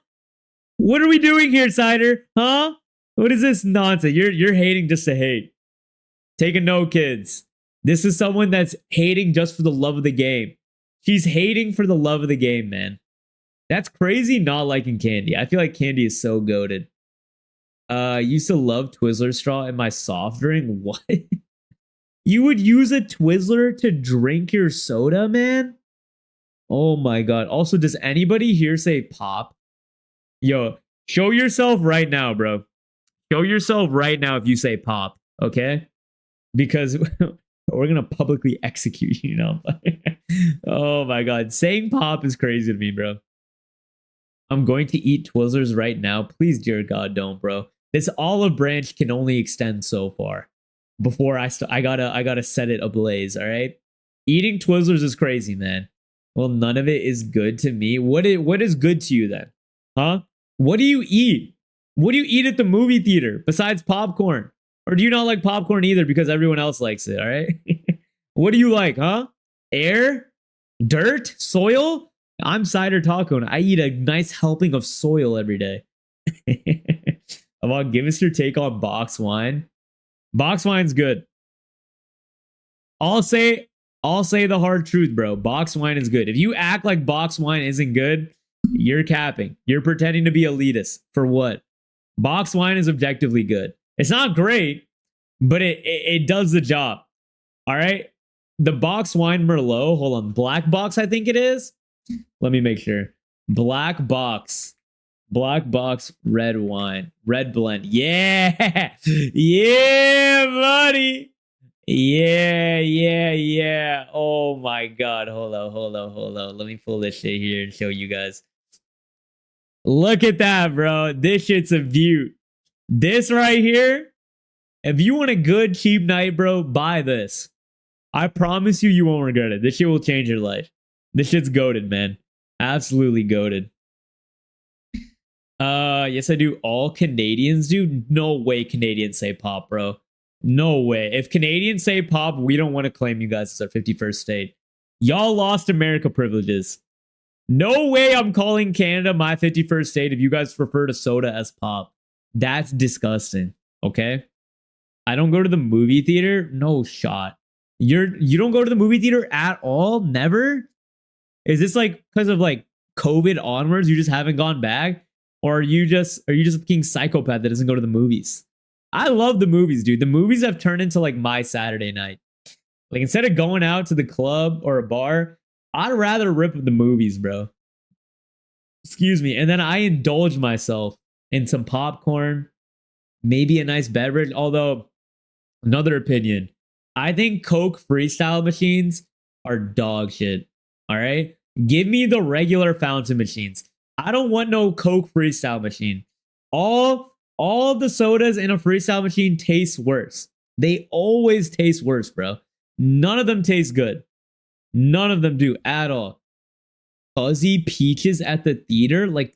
What are we doing here, Cider? Huh? What is this nonsense? You're hating just to hate. Take a note, kids. This is someone that's hating just for the love of the game. She's hating for the love of the game, man. That's crazy not liking candy. I feel like candy is so goated. Used to love Twizzler straw in my soft drink. What? You would use a Twizzler to drink your soda, man? Oh my god. Also, does anybody here say pop? Yo, show yourself right now, bro. Show yourself right now if you say pop, okay? Because we're gonna publicly execute you, know? Oh my god. Saying pop is crazy to me, bro. I'm going to eat Twizzlers right now. Please, dear God, don't, bro. This olive branch can only extend so far before I gotta set it ablaze. All right, eating Twizzlers is crazy, man. Well, none of it is good to me. What is good to you then? Huh? What do you eat? What do you eat at the movie theater besides popcorn? Or do you not like popcorn either because everyone else likes it? All right. What do you like, huh? Air, dirt, soil. I'm Cider Taco and I eat a nice helping of soil every day. About give us your take on box wine. Box wine's good. I'll say the hard truth, bro. Box wine is good. If you act like box wine isn't good, you're capping. You're pretending to be elitist. For what? Box wine is objectively good. It's not great, but it does the job. All right. The box wine Merlot, hold on, black box, I think it is. Let me make sure. Black box red wine, red blend. Yeah. Yeah, buddy. Yeah. Oh my god. Hold on. Let me pull this shit here and show you guys. Look at that, bro. This shit's a beaut. This right here, if you want a good cheap night, bro, buy this. I promise you won't regret it. This shit will change your life. This shit's goated, man. Absolutely goated. Yes, I do. All Canadians do. No way Canadians say pop, bro. No way. If Canadians say pop, we don't want to claim you guys as our 51st state. Y'all lost America privileges. No way I'm calling Canada my 51st state if you guys refer to soda as pop. That's disgusting. Okay? I don't go to the movie theater. No shot. You don't go to the movie theater at all? Never? Is this like because of like COVID onwards? You just haven't gone back? Or are you just a fucking psychopath that doesn't go to the movies? I love the movies, dude. The movies have turned into like my Saturday night. Like instead of going out to the club or a bar, I'd rather rip the movies, bro. Excuse me. And then I indulge myself in some popcorn, maybe a nice beverage. Although, another opinion, I think Coke freestyle machines are dog shit. All right? Give me the regular fountain machines. I don't want no Coke freestyle machine. All the sodas in a freestyle machine taste worse. They always taste worse, bro. None of them taste good. None of them do at all. Fuzzy peaches at the theater? Like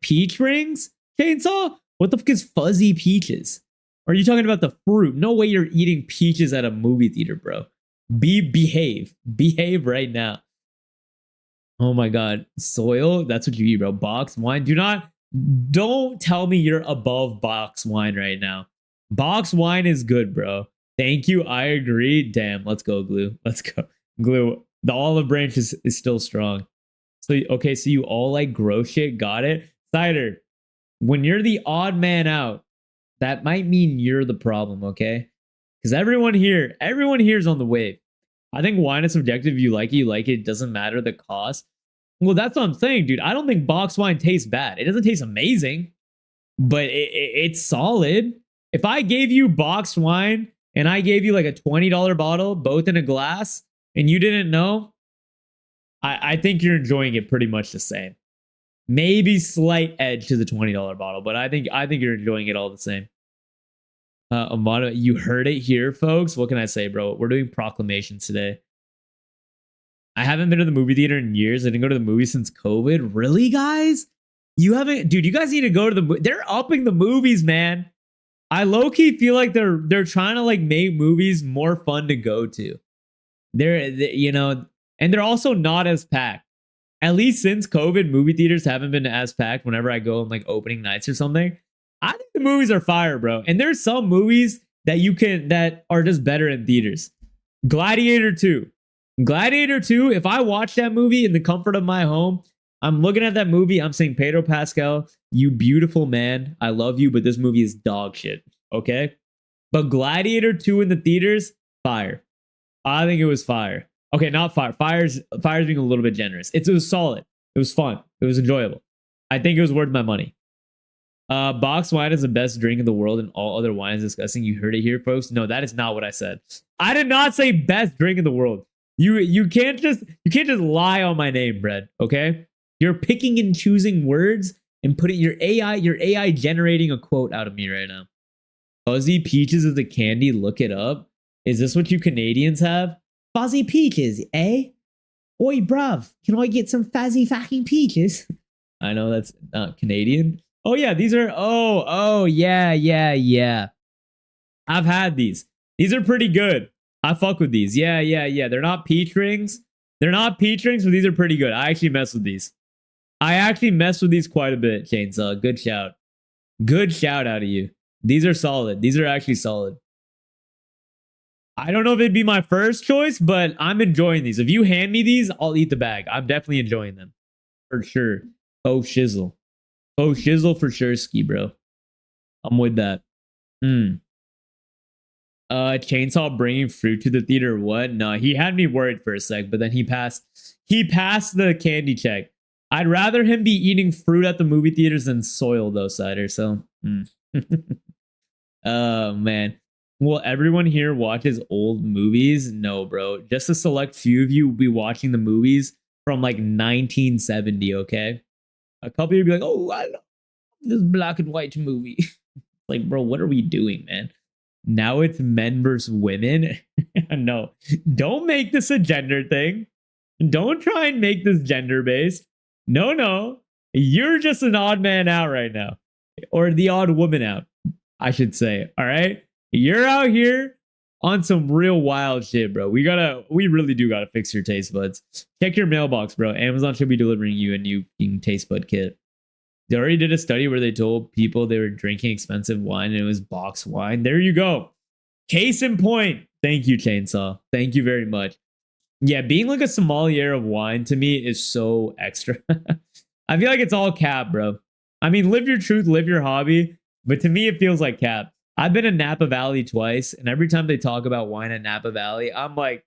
peach rings? Chainsaw? What the fuck is fuzzy peaches? Are you talking about the fruit? No way you're eating peaches at a movie theater, bro. Behave. Behave right now. Oh my god. Soil? That's what you eat, bro. Box wine? Don't tell me you're above box wine right now. Box wine is good, bro. Thank you. I agree. Damn. Let's go, Glue. Let's go. Glue. The olive branch is still strong. So, okay. So you all like gross shit. Got it. Cider. When you're the odd man out, that might mean you're the problem. Okay. Because everyone here is on the wave. I think wine is subjective. You like it. It doesn't matter the cost. Well, that's what I'm saying, dude. I don't think box wine tastes bad. It doesn't taste amazing, but it's solid. If I gave you boxed wine and I gave you like a $20 bottle, both in a glass, and you didn't know, I think you're enjoying it pretty much the same. Maybe slight edge to the $20 bottle, but I think you're enjoying it all the same. Amado, you heard it here, folks. What can I say, bro? We're doing proclamations today. I haven't been to the movie theater in years. I didn't go to the movie since COVID. Really, guys? You haven't, dude? You guys need to go to the. They're upping the movies, man. I low key feel like they're trying to like make movies more fun to go to. You know, and they're also not as packed. At least since COVID, movie theaters haven't been as packed. Whenever I go on like opening nights or something, I think the movies are fire, bro. And there's some movies that are just better in theaters. Gladiator 2. Gladiator 2, if I watch that movie in the comfort of my home, I'm looking at that movie, I'm saying, Pedro Pascal, you beautiful man, I love you, but this movie is dog shit, okay? But Gladiator 2 in the theaters, fire. I think it was fire. Okay, not fire. Fire's being a little bit generous. It was solid. It was fun. It was enjoyable. I think it was worth my money. Box wine is the best drink in the world, and all other wines disgusting. You heard it here, folks. No, that is not what I said. I did not say best drink in the world. You can't just lie on my name, Brad. Okay, you're picking and choosing words and putting your AI generating a quote out of me right now. Fuzzy Peaches is the candy. Look it up. Is this what you Canadians have? Fuzzy Peaches, eh? Oi, bruv, can I get some fuzzy fucking peaches? I know that's not Canadian. Oh yeah, these are. Oh yeah. I've had these. These are pretty good. I fuck with these. Yeah. They're not peach rings. They're not peach rings, but these are pretty good. I actually mess with these. I actually mess with these quite a bit, Chainsaw. Good shout. Good shout out of you. These are solid. These are actually solid. I don't know if it'd be my first choice, but I'm enjoying these. If you hand me these, I'll eat the bag. I'm definitely enjoying them. For sure. Oh, shizzle. Oh, shizzle for sure, ski, bro. I'm with that. Chainsaw bringing fruit to the theater. What? No, he had me worried for a sec, but then he passed the candy check. I'd rather him be eating fruit at the movie theaters than soil, though, Cider. So, oh man. Will everyone here watches old movies? No, bro. Just a select few of you will be watching the movies from like 1970. Okay, a couple of you will be like, "Oh, I love this black and white movie." Like, bro, what are we doing, man? Now it's men versus women. No, don't make this a gender thing. Don't try and make this gender based. No. You're just an odd man out right now. Or the odd woman out, I should say. All right? You're out here on some real wild shit, bro. We really do gotta fix your taste buds. Check your mailbox, bro. Amazon should be delivering you a new taste bud kit. They already did a study where they told people they were drinking expensive wine and it was box wine. There you go. Case in point. Thank you, Chainsaw. Thank you very much. Yeah, being like a sommelier of wine to me is so extra. I feel like it's all cap, bro. I mean, live your truth, live your hobby. But to me, it feels like cap. I've been in Napa Valley twice, and every time they talk about wine at Napa Valley, I'm like,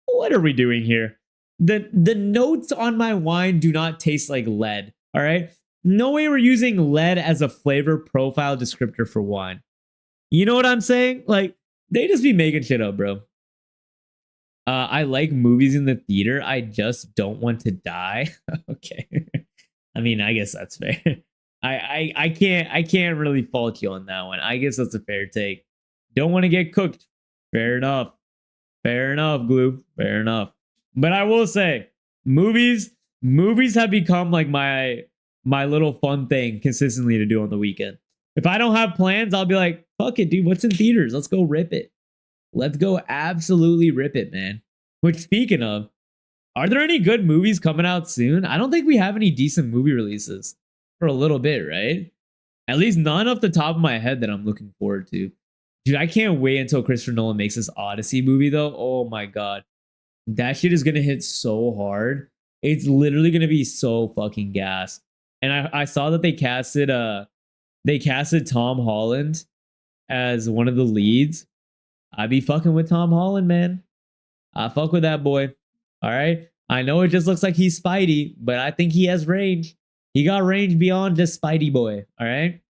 what are we doing here? The notes on my wine do not taste like lead, all right? No way we're using lead as a flavor profile descriptor for wine. You know what I'm saying? Like, they just be making shit up, bro. I like movies in the theater. I just don't want to die. Okay. I mean, I guess that's fair. I can't really fault you on that one. I guess that's a fair take. Don't want to get cooked. Fair enough. Fair enough, Glue. Fair enough. But I will say, movies have become like my little fun thing consistently to do on the weekend. If I don't have plans, I'll be like, fuck it, dude. What's in theaters? Let's go rip it. Let's go absolutely rip it, man. Which, speaking of, are there any good movies coming out soon? I don't think we have any decent movie releases for a little bit, right? At least none off the top of my head that I'm looking forward to. Dude, I can't wait until Christopher Nolan makes this Odyssey movie, though. Oh my god. That shit is going to hit so hard. It's literally going to be so fucking gas. And I saw that they casted Tom Holland as one of the leads. I be fucking with Tom Holland, man. I fuck with that boy. All right. I know it just looks like he's Spidey, but I think he has range. He got range beyond just Spidey boy. All right.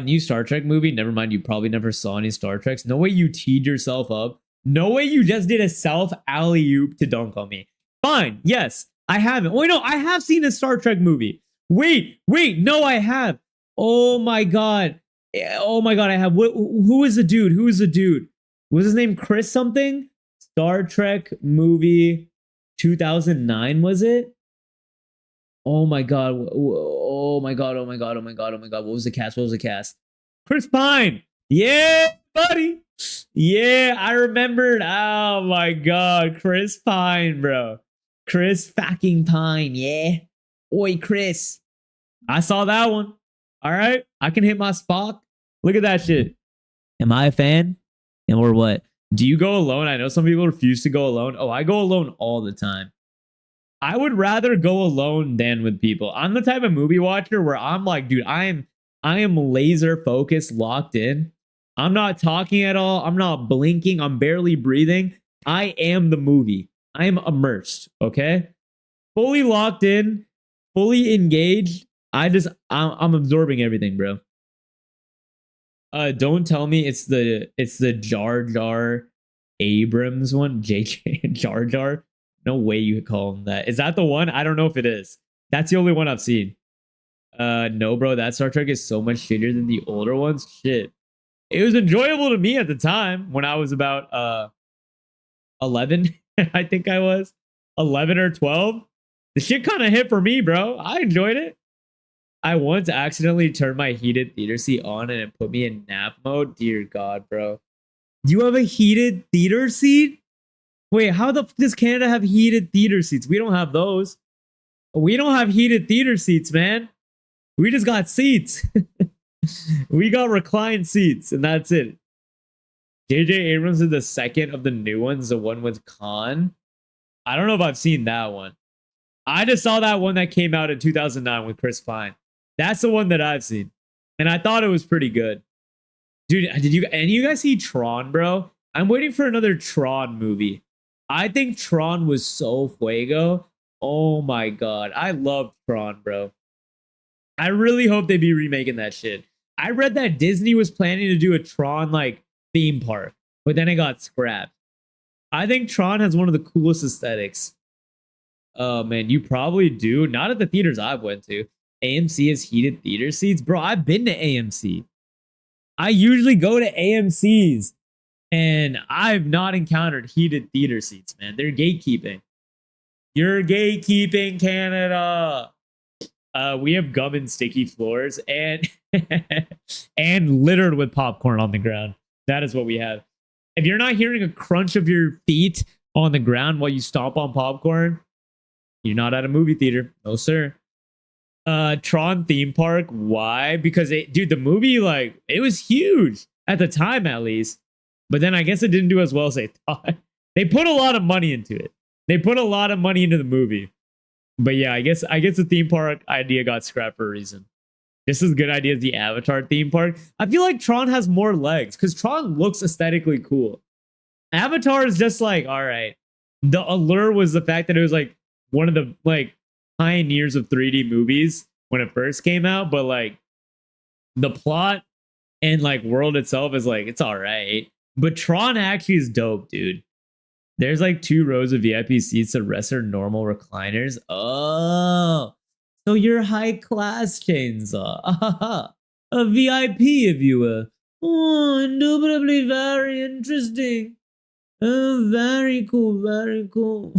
New Star Trek movie. Never mind. You probably never saw any Star Treks. No way you teed yourself up. No way you just did a self alley-oop to dunk on me. Fine. Yes. I haven't. Wait, no, I have seen a Star Trek movie. Wait, no, I have. Oh my god. Oh my god, I have. Who is the dude? Who is the dude? Was his name Chris something? Star Trek movie 2009, was it? Oh my god. Oh my god. Oh my god. Oh my god. Oh my god. What was the cast? What was the cast? Chris Pine. Yeah, buddy. Yeah, I remembered. Oh my god. Chris Pine, bro. Chris fucking Pine. Yeah. Oi, Chris. I saw that one. All right. I can hit my Spock. Look at that shit. Am I a fan? And or what? Do you go alone? I know some people refuse to go alone. Oh, I go alone all the time. I would rather go alone than with people. I'm the type of movie watcher where I'm like, dude, I am laser focused, locked in. I'm not talking at all. I'm not blinking. I'm barely breathing. I am the movie. I am immersed. Okay, fully locked in, fully engaged. I'm absorbing everything, bro. Don't tell me it's the Jar Jar Abrams one, JJ Jar Jar. No way you could call him that. Is that the one? I don't know if it is. That's the only one I've seen. No, bro, that Star Trek is so much shittier than the older ones. Shit. It was enjoyable to me at the time when I was about 11, I think I was. 11 or 12. The shit kind of hit for me, bro. I enjoyed it. I once accidentally turned my heated theater seat on and it put me in nap mode. Dear God, bro. Do you have a heated theater seat? Wait, how the fuck does Canada have heated theater seats? We don't have those. We don't have heated theater seats, man. We just got seats. We got reclined seats, and that's it. JJ Abrams is the second of the new ones, the one with Khan. I don't know if I've seen that one. I just saw that one that came out in 2009 with Chris Pine. That's the one that I've seen. And I thought it was pretty good. Dude, any of you guys see Tron, bro? I'm waiting for another Tron movie. I think Tron was so fuego. Oh my god. I love Tron, bro. I really hope they be remaking that shit. I read that Disney was planning to do a Tron like theme park, but then it got scrapped. I think Tron has one of the coolest aesthetics. Oh man, you probably do. Not at the theaters I've went to. AMC has heated theater seats. Bro, I've been to AMC. I usually go to AMC's and I've not encountered heated theater seats, man. They're gatekeeping. You're gatekeeping, Canada. We have gum and sticky floors and and littered with popcorn on the ground. That is what we have. If you're not hearing a crunch of your feet on the ground while you stomp on popcorn, you're not at a movie theater. No, sir. Tron theme park. Why? Because dude, the movie, like, it was huge at the time, at least. But then I guess it didn't do as well as they thought. They put a lot of money into it. They put a lot of money into the movie. But yeah, I guess the theme park idea got scrapped for a reason. Just as good idea as the Avatar theme park. I feel like Tron has more legs because Tron looks aesthetically cool. Avatar is just like, all right. The allure was the fact that it was like one of the like pioneers of 3D movies when it first came out, but like the plot and like world itself is like, it's all right. But Tron actually is dope, dude. There's like 2 rows of VIP seats. The rest are normal recliners. Oh, so you're high class, Chainsaw. A VIP, if you will. Oh, indubitably very interesting. Oh, very cool, very cool.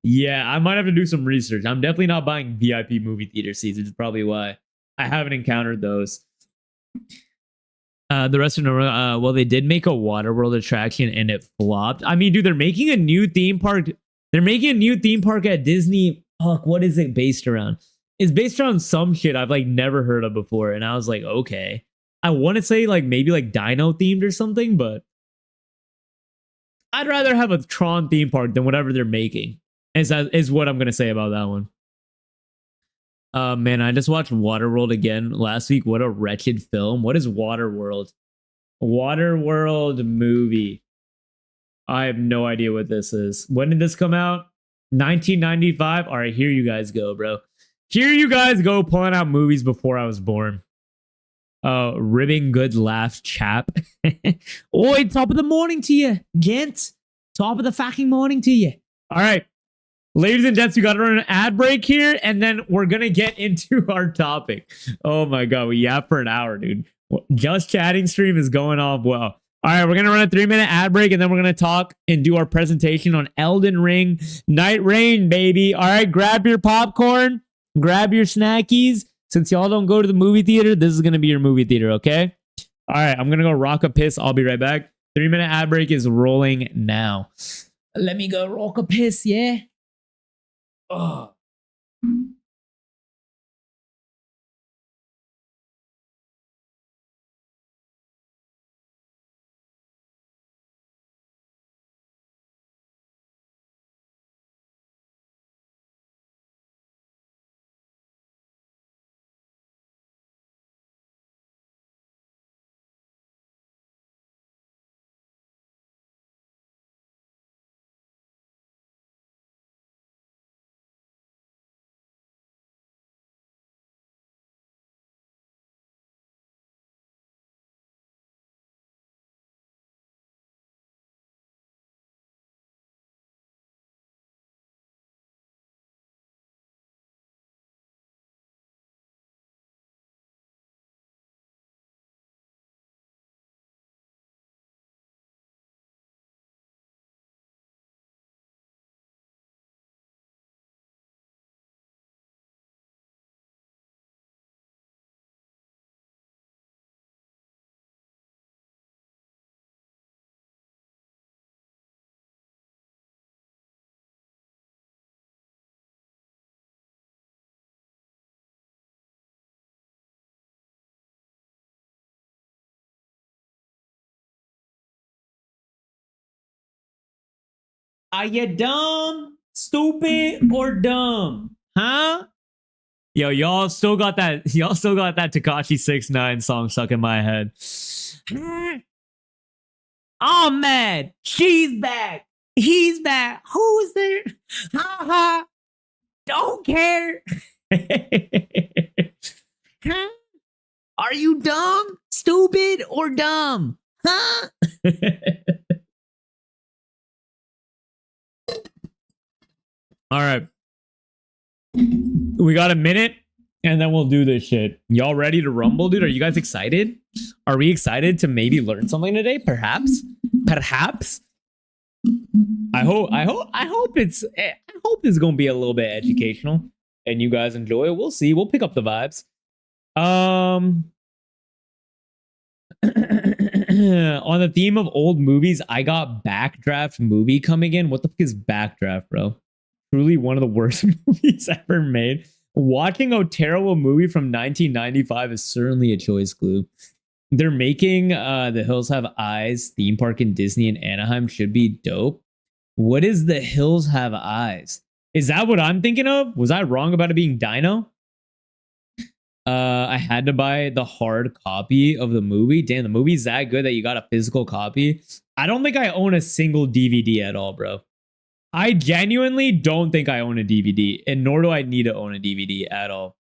Yeah, I might have to do some research. I'm definitely not buying VIP movie theater seats, which is probably why I haven't encountered those. The rest of the well, they did make a Waterworld attraction and it flopped. I mean, dude, they're making a new theme park. They're making a new theme park at Disney. Fuck, what is it based around? It's based around some shit I've like never heard of before, and I was like, okay. I want to say like maybe like Dino themed or something, but I'd rather have a Tron theme park than whatever they're making. Is what I'm gonna say about that one. Man, I just watched Waterworld again last week. What a wretched film. What is Waterworld? Waterworld movie. I have no idea what this is. When did this come out? 1995. All right, here you guys go, bro. Here you guys go pulling out movies before I was born. Ribbing good laugh, chap. Oi, top of the morning to you, gents. Top of the fucking morning to you. All right. Ladies and gents, we got to run an ad break here, and then we're going to get into our topic. Oh my God, we yap for an hour, dude. Just Chatting stream is going off well. All right, we're going to run a 3-minute ad break, and then we're going to talk and do our presentation on Elden Ring, Nightreign, baby. All right, grab your popcorn, grab your snackies. Since y'all don't go to the movie theater, this is going to be your movie theater, okay? All right, I'm going to go rock a piss. I'll be right back. 3-minute ad break is rolling now. Let me go rock a piss, yeah? Oh. Are you dumb, stupid, or dumb? Huh? Yo, y'all still got that Tekashi 6ix9ine song stuck in my head. I'm mad. She's back. He's back. Who's there? Ha ha. Don't care. Huh? Are you dumb, stupid, or dumb? Huh? All right. We got a minute and then we'll do this shit. Y'all ready to rumble, dude? Are you guys excited? Are we excited to maybe learn something today? Perhaps. I hope it's gonna be a little bit educational and you guys enjoy it. We'll see. We'll pick up the vibes. On the theme of old movies, I got Backdraft movie coming in. What the fuck is Backdraft, bro? Truly one of the worst movies ever made. Watching a terrible movie from 1995 is certainly a choice glue. They're making The Hills Have Eyes theme park in Disney and Anaheim. Should be dope. What is The Hills Have Eyes? Is that what I'm thinking of? Was I wrong about it being Dino? I had to buy the hard copy of the movie. Damn, the movie's that good that you got a physical copy. I don't think I own a single DVD at all, bro. I genuinely don't think I own a DVD, and nor do I need to own a DVD at all.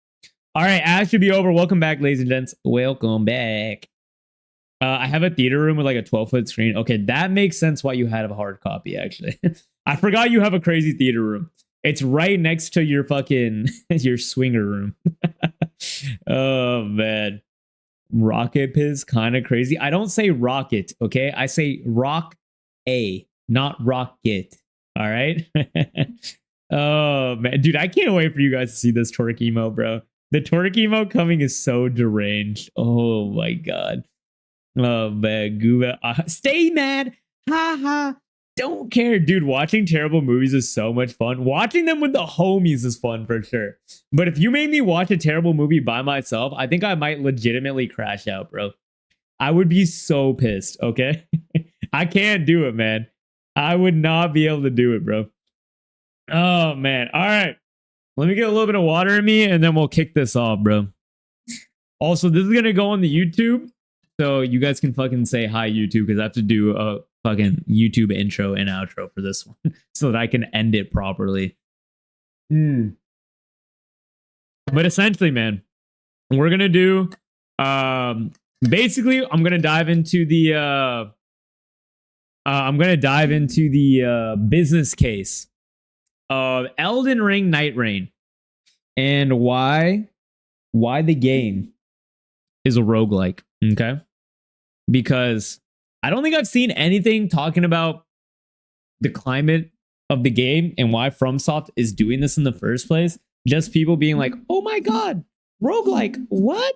All right, ads should be over. Welcome back, ladies and gents. Welcome back. I have a theater room with like a 12-foot screen. Okay, that makes sense why you had a hard copy, actually. I forgot you have a crazy theater room. It's right next to your fucking your swinger room. Oh, man. Rocket Piz, kind of crazy. I don't say rocket, okay? I say rock A, not rocket. All right. Oh man, dude, I can't wait for you guys to see this twerk emo, bro. The twerk emo coming is so deranged. Oh my god. Oh man, Gooba, stay mad. Ha ha. Don't care, dude. Watching terrible movies is so much fun. Watching them with the homies is fun for sure. But if you made me watch a terrible movie by myself, I think I might legitimately crash out, bro. I would be so pissed. Okay, I can't do it, man. I would not be able to do it, bro. Oh, man. All right. Let me get a little bit of water in me, and then we'll kick this off, bro. Also, this is going to go on the YouTube, so you guys can fucking say hi, YouTube, because I have to do a fucking YouTube intro and outro for this one so that I can end it properly. But essentially, man, we're going to do... basically, I'm going to dive into the... business case Elden Ring Nightreign, and why the game is a roguelike. Okay, because I don't think I've seen anything talking about the climate of the game and why FromSoft is doing this in the first place. Just people being like, oh my god, roguelike, what?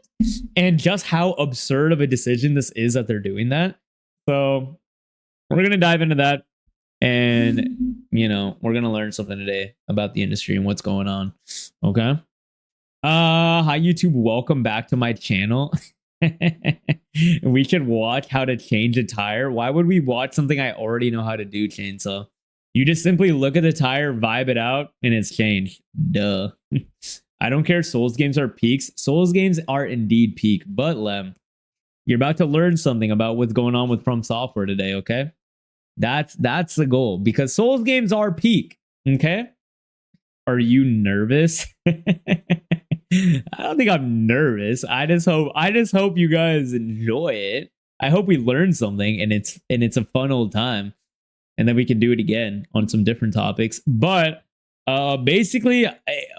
And just how absurd of a decision this is that they're doing that. So we're going to dive into that. And, you know, we're going to learn something today about the industry and what's going on. Okay. Hi, YouTube. Welcome back to my channel. We should watch how to change a tire. Why would we watch something I already know how to do, Chainsaw? You just simply look at the tire, vibe it out, and it's changed. Duh. I don't care. Souls games are peaks. Souls games are indeed peak. But, Lem, you're about to learn something about what's going on with From Software today, okay? That's the goal, because Souls games are peak, okay? Are you nervous? I don't think I'm nervous. I just hope you guys enjoy it. I hope we learn something and it's a fun old time. And then we can do it again on some different topics. But basically,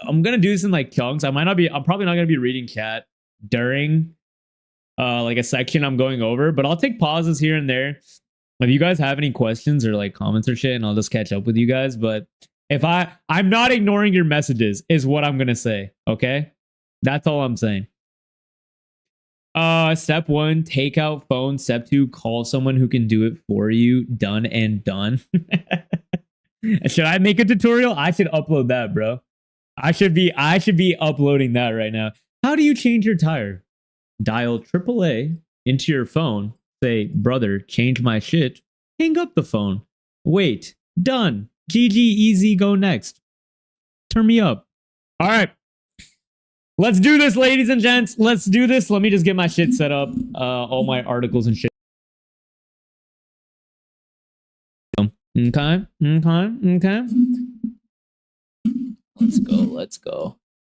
I'm gonna do this in like chunks. I'm probably not gonna be reading chat during like a section I'm going over, but I'll take pauses here and there. If you guys have any questions or like comments or shit, and I'll just catch up with you guys. But if I'm not ignoring your messages, is what I'm gonna say. Okay, that's all I'm saying. Step 1, take out phone. Step 2, call someone who can do it for you. Done and done. Should I make a tutorial? I should upload that, bro. I should be uploading that right now. How do you change your tire? Dial AAA into your phone. Say, brother, change my shit. Hang up the phone. Wait. Done. GG, easy, go next. Turn me up. All right. Let's do this, ladies and gents. Let's do this. Let me just get my shit set up. All my articles and shit. Okay. Let's go.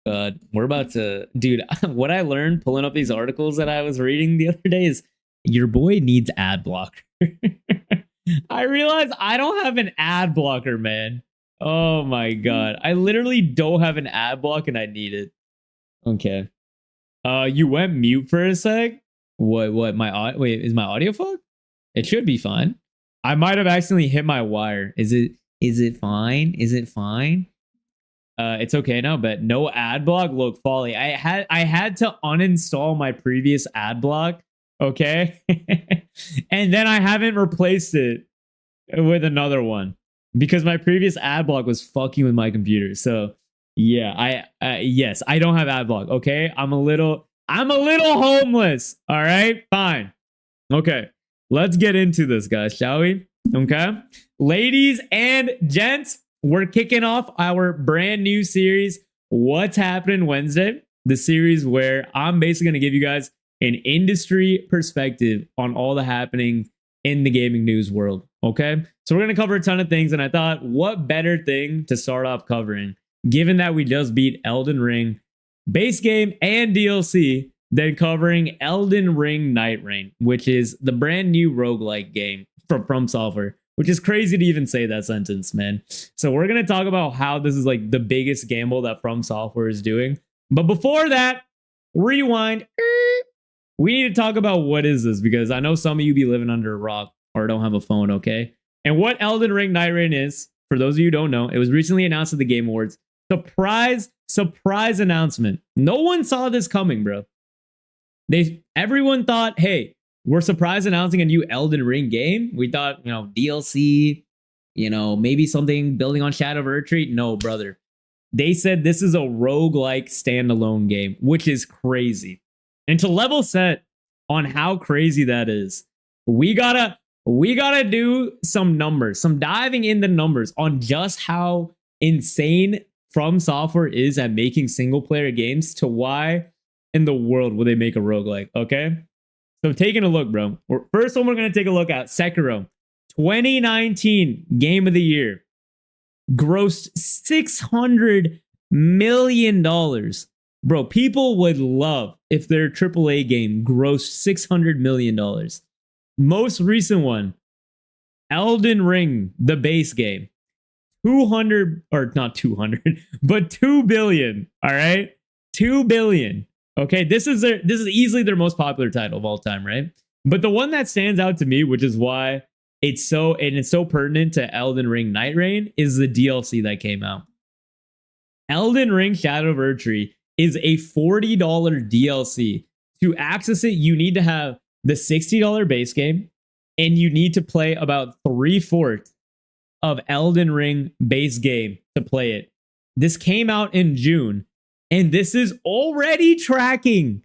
God, we're about to... Dude, what I learned pulling up these articles that I was reading the other day is your boy needs ad blocker. I realized I don't have an ad blocker, man. Oh my God. I literally don't have an ad block and I need it. Okay. You went mute for a sec? What, wait, is my audio fucked? It should be fine. I might have accidentally hit my wire. Is it fine? Is it fine? It's okay now, but no ad block. Look, Folly, I had to uninstall my previous ad block, okay? And then I haven't replaced it with another one because my previous ad block was fucking with my computer. So yeah, yes, I don't have ad block, okay? I'm a little homeless. All right, fine. Okay, let's get into this, guys, shall we? Okay, ladies and gents, we're kicking off our brand new series, What's Happening Wednesday, the series where I'm basically going to give you guys an industry perspective on all the happening in the gaming news world, okay? So we're going to cover a ton of things, and I thought, what better thing to start off covering, given that we just beat Elden Ring, base game and DLC, than covering Elden Ring Nightreign, which is the brand new roguelike game from Software, which is crazy to even say that sentence, man. So we're going to talk about how this is like the biggest gamble that From Software is doing. But before that, rewind. We need to talk about what is this, because I know some of you be living under a rock or don't have a phone, okay? And what Elden Ring Nightreign is, for those of you who don't know, it was recently announced at the Game Awards. Surprise announcement. No one saw this coming, bro. Everyone thought, hey, we're surprise announcing a new Elden Ring game. We thought, DLC, maybe something building on Shadow of Erdtree. No, brother. They said this is a roguelike standalone game, which is crazy. And to level set on how crazy that is, we gotta do some numbers, some diving in the numbers on just how insane From Software is at making single player games to why in the world would they make a roguelike, okay? So taking a look, bro. First one we're going to take a look at, Sekiro. 2019 Game of the Year. Grossed $600 million. Bro, people would love if their AAA game grossed $600 million. Most recent one, Elden Ring, the base game. 200, or not 200, but 2 billion. All right, 2 billion. Okay, this is easily their most popular title of all time, right? But the one that stands out to me, which is why it's so pertinent to Elden Ring Nightreign, is the DLC that came out. Elden Ring Shadow of Erdtree is a $40 DLC. To access it, you need to have the $60 base game, and you need to play about 3/4 of Elden Ring base game to play it. This came out in June, and this is already tracking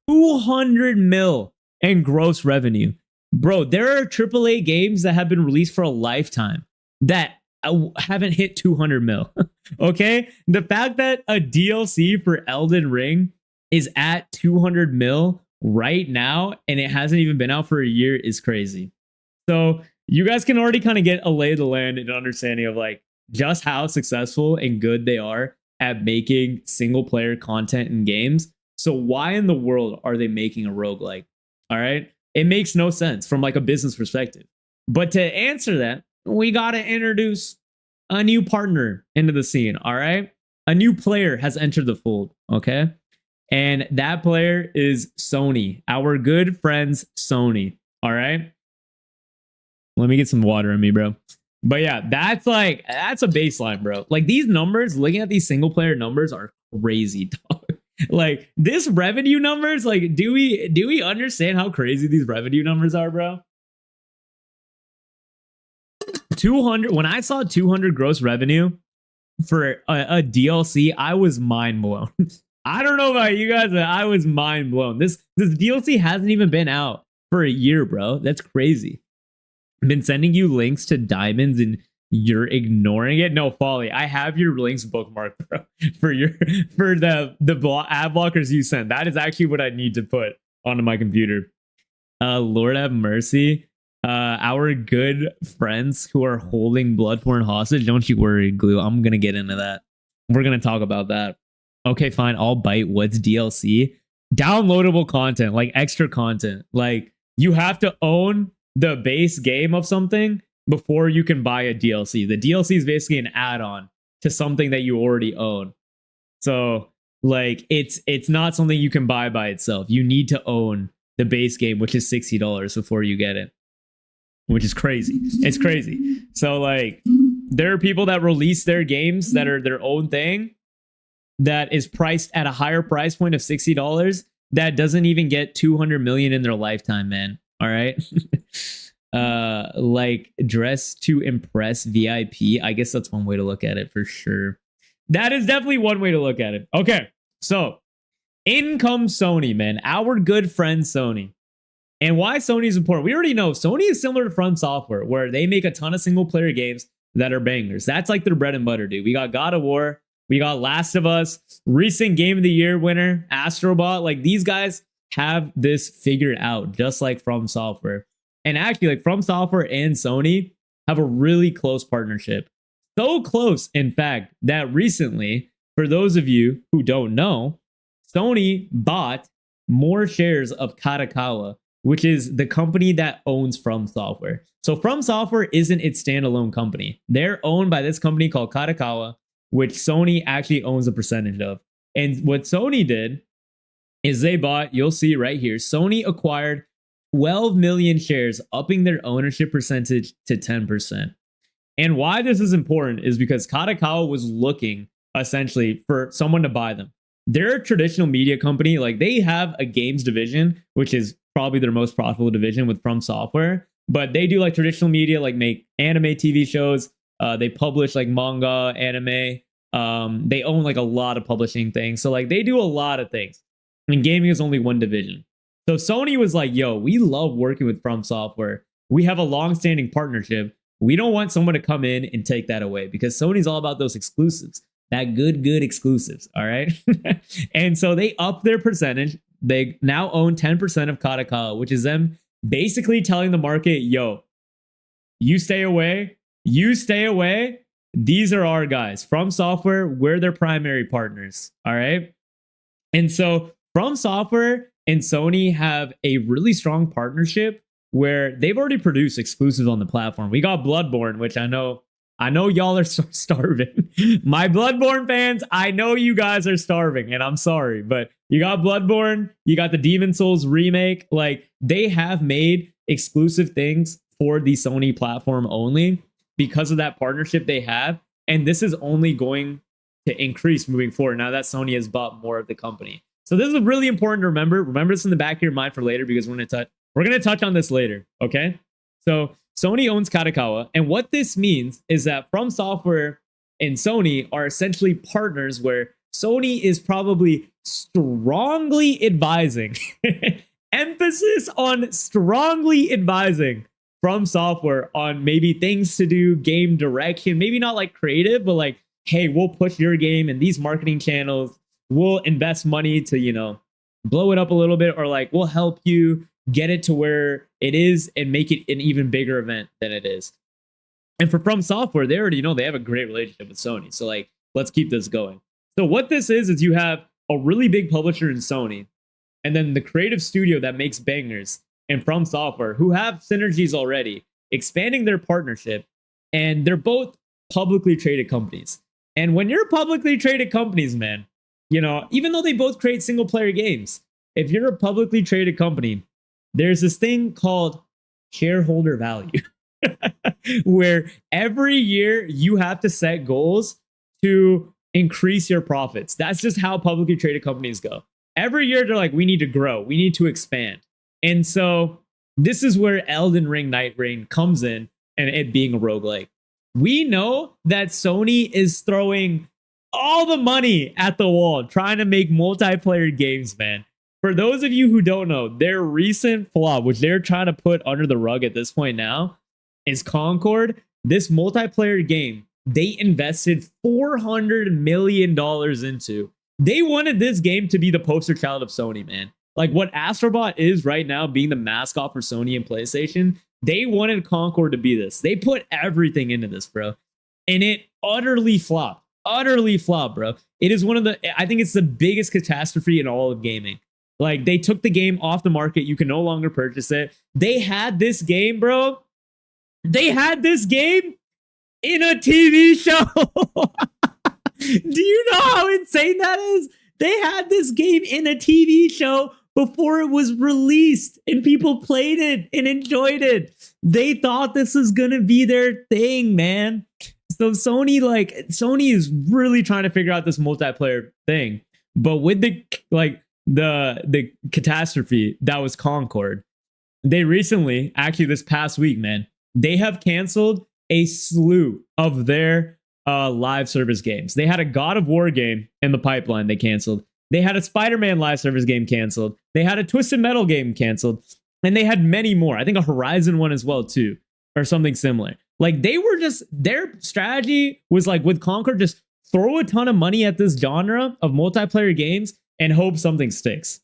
200 mil in gross revenue. Bro, there are AAA games that have been released for a lifetime that haven't hit 200 mil. Okay? The fact that a DLC for Elden Ring is at 200 mil right now and it hasn't even been out for a year is crazy. So you guys can already kind of get a lay of the land and understanding of like just how successful and good they are at making single player content in games. So why in the world are they making a roguelike? All right. It makes no sense from like a business perspective. But to answer that, we got to introduce a new partner into the scene. All right. A new player has entered the fold. Okay. And that player is Sony, our good friends, Sony. All right. Let me get some water in me, bro. But yeah, that's a baseline, bro. Like these numbers, looking at these single player numbers are crazy, dog. Like this revenue numbers, like do we understand how crazy these revenue numbers are, bro? 200, when I saw 200 gross revenue for a DLC, I was mind blown. I don't know about you guys, but I was mind blown. This DLC hasn't even been out for a year, bro. That's crazy. I've been sending you links to diamonds and you're ignoring it. No, Folly, I have your links bookmarked, bro, for the ad blockers you sent. That is actually what I need to put onto my computer. Lord have mercy. Our good friends who are holding Bloodborne hostage. Don't you worry, Glue. I'm gonna get into that. We're gonna talk about that. Okay, fine. I'll bite. What's DLC? Downloadable content, like extra content. Like you have to own the base game of something before you can buy a DLC. The DLC is basically an add-on to something that you already own. So like it's not something you can buy by itself. You need to own the base game, which is $60 before you get it, which is crazy. It's crazy. So like there are people that release their games that are their own thing that is priced at a higher price point of $60 that doesn't even get 200 million in their lifetime, man. All right. Like dress to impress VIP. I guess that's one way to look at it for sure. That is definitely one way to look at it. Okay. So in comes Sony, man. Our good friend Sony. And why Sony is important. We already know Sony is similar to From Software, where they make a ton of single player games that are bangers. That's like their bread and butter, dude. We got God of War. We got Last of Us, recent Game of the Year winner, Astrobot. Like these guys have this figured out, just like From Software. And actually, like From Software and Sony have a really close partnership. So close, in fact, that recently, for those of you who don't know, Sony bought more shares of Katakawa, which is the company that owns From Software. So From Software isn't its standalone company. They're owned by this company called Katakawa, which Sony actually owns a percentage of. And what Sony did is they bought, you'll see right here, Sony acquired 12 million shares, upping their ownership percentage to 10%. And why this is important is because Katakawa was looking essentially for someone to buy them. They're a traditional media company. Like they have a games division, which is probably their most profitable division with From Software, but they do like traditional media, like make anime TV shows. They publish like manga, anime. They own like a lot of publishing things. So like they do a lot of things. And gaming is only one division. So Sony was like, yo, we love working with From Software. We have a long-standing partnership. We don't want someone to come in and take that away because Sony's all about those exclusives. That good exclusives. All right. And so they upped their percentage. They now own 10% of Katakawa, which is them basically telling the market, yo, you stay away. You stay away. These are our guys. From Software, we're their primary partners. All right. And so From Software and Sony have a really strong partnership where they've already produced exclusives on the platform. We got Bloodborne, which I know I know y'all are starving. My Bloodborne fans, I know you guys are starving, and I'm sorry, but you got Bloodborne, you got the Demon Souls remake. Like, they have made exclusive things for the Sony platform only because of that partnership they have. And this is only going to increase moving forward now that Sony has bought more of the company. So this is really important to remember. Remember this in the back of your mind for later, because we're going to touch on this later, okay? So Sony owns Kadokawa, and what this means is that From Software and Sony are essentially partners, where Sony is probably strongly advising, emphasis on strongly advising From Software on maybe things to do, game direction, maybe not like creative, but like, hey, we'll push your game in these marketing channels. We'll invest money to, you know, blow it up a little bit, or like we'll help you get it to where it is and make it an even bigger event than it is. And for From Software, they already know they have a great relationship with Sony. So like, let's keep this going. So what this is you have a really big publisher in Sony, and then the creative studio that makes bangers and From Software, who have synergies already, expanding their partnership. And they're both publicly traded companies. And when you're publicly traded companies, man, you know, even though they both create single player games, if you're a publicly traded company, there's this thing called shareholder value, where every year you have to set goals to increase your profits. That's just how publicly traded companies go. Every year they're like, we need to grow, we need to expand. And so this is where Elden Ring Nightreign comes in, and it being a roguelike. We know that Sony is throwing all the money at the wall trying to make multiplayer games, man. For those of you who don't know, their recent flop, which they're trying to put under the rug at this point now, is Concord. This multiplayer game they invested $400 million into. They wanted this game to be the poster child of Sony, man. Like what Astrobot is right now, being the mascot for Sony and PlayStation, they wanted Concord to be this. They put everything into this, bro. And it utterly flopped. Utterly flopped, bro. It is one of the, I think it's the biggest catastrophe in all of gaming. Like, they took the game off the market. You can no longer purchase it. They had this game, bro. They had this game in a TV show. Do you know how insane that is? They had this game in a TV show before it was released, and people played it and enjoyed it. They thought this was going to be their thing, man. So Sony is really trying to figure out this multiplayer thing. But with the catastrophe that was Concord, they recently, actually this past week, man, they have canceled a slew of their live service games. They had a God of War game in the pipeline they canceled. They had a Spider-Man live service game canceled. They had a Twisted Metal game canceled. And they had many more. I think a Horizon one as well too, or something similar. Like, they were just, their strategy was like, with Concord, just throw a ton of money at this genre of multiplayer games and hope something sticks.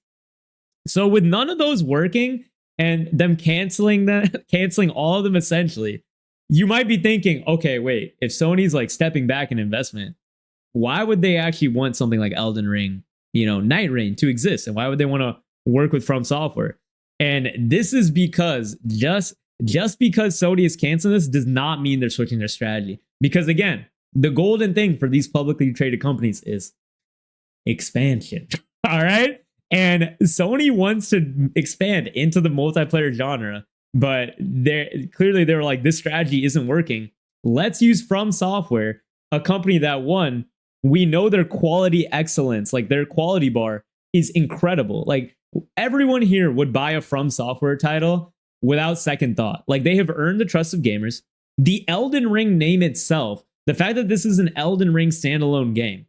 So with none of those working and them canceling all of them essentially, you might be thinking, okay, wait, if Sony's like stepping back in investment, why would they actually want something like Elden Ring, you know, Nightreign to exist? And why would they want to work with From Software? And this is because just because Sony is canceling this does not mean they're switching their strategy. Because again, the golden thing for these publicly traded companies is expansion. All right. And Sony wants to expand into the multiplayer genre, but they were like, this strategy isn't working. Let's use From Software, a company that, one, we know their quality excellence, like their quality bar is incredible. Like, everyone here would buy a From Software title without second thought. Like, they have earned the trust of gamers. The Elden Ring name itself, the fact that this is an Elden Ring standalone game,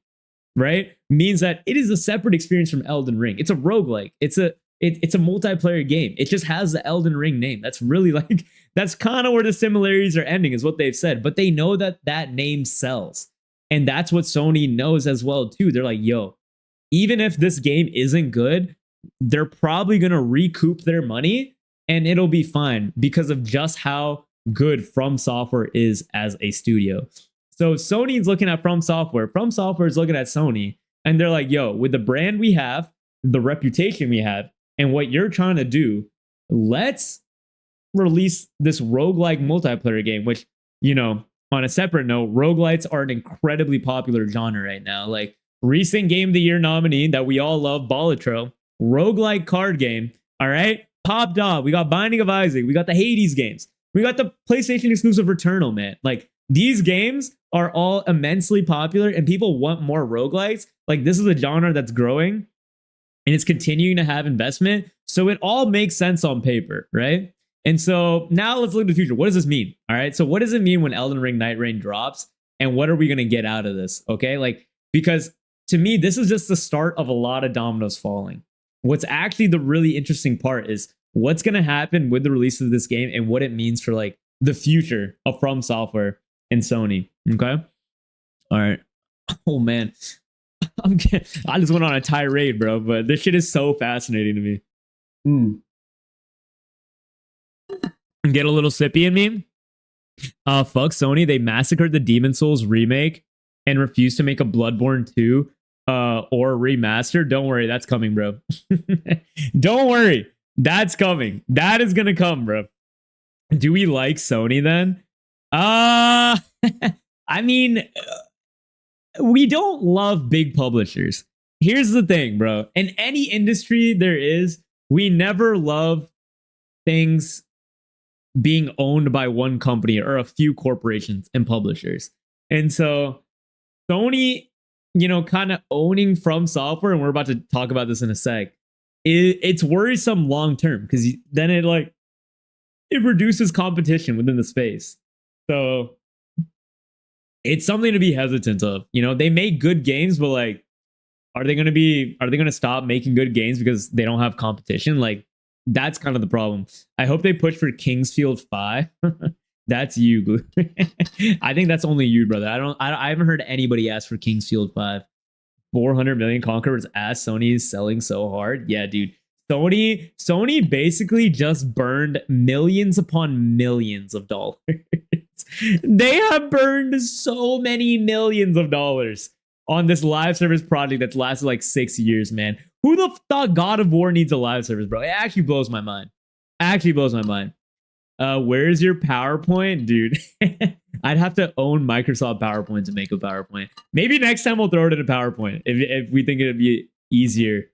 right, means that it is a separate experience from Elden Ring. It's a roguelike. It's a multiplayer game. It just has the Elden Ring name. That's really like, that's kind of where the similarities are ending, is what they've said. But they know that that name sells. And that's what Sony knows as well too. They're like, yo, even if this game isn't good, they're probably going to recoup their money and it'll be fine because of just how good From Software is as a studio. So Sony's looking at From Software. From Software is looking at Sony, and they're like, yo, with the brand we have, the reputation we have, and what you're trying to do, let's release this roguelike multiplayer game, which, you know, on a separate note, roguelites are an incredibly popular genre right now. Like recent Game of the Year nominee that we all love, Balatro, roguelike card game. All right, popped off. We got Binding of Isaac. We got the Hades games. We got the PlayStation exclusive Returnal, man. Like these games are all immensely popular and people want more roguelikes. Like this is a genre that's growing and it's continuing to have investment. So it all makes sense on paper, right? And so now let's look at the future. What does this mean? All right. So what does it mean when Elden Ring Nightreign drops? And what are we going to get out of this? Okay. Like, because to me, this is just the start of a lot of dominoes falling. What's actually the really interesting part is what's going to happen with the release of this game and what it means for like the future of From Software and Sony. Okay. All right. Oh man. I just went on a tirade, bro, but this shit is so fascinating to me. Get a little sippy in me. Fuck Sony. They massacred the Demon Souls remake and refused to make a Bloodborne 2 or remaster. Don't worry, that's coming, bro. Don't worry, that's coming. That is gonna come, bro. Do we like Sony then? I mean, we don't love big publishers. Here's the thing, bro. In any industry there is, we never love things being owned by one company or a few corporations and publishers. And so Sony, you know, kind of owning From Software, and we're about to talk about this in a sec, it's worrisome long term because then it reduces competition within the space. So it's something to be hesitant of. You know, they make good games, but like, are they going to stop making good games because they don't have competition? Like, that's kind of the problem. I hope they push for Kingsfield 5. That's you, Glue. I think that's only you, brother. I haven't heard anybody ask for Kingsfield 5. 400 million Conqueror's ass. Sony is selling so hard. Yeah, dude. Sony basically just burned millions upon millions of dollars. They have burned so many millions of dollars on this live service project that's lasted like 6 years, man. Who the thought God of War needs a live service, bro? It actually blows my mind. Where's your PowerPoint? Dude, I'd have to own Microsoft PowerPoint to make a PowerPoint. Maybe next time we'll throw it in a PowerPoint if we think it'd be easier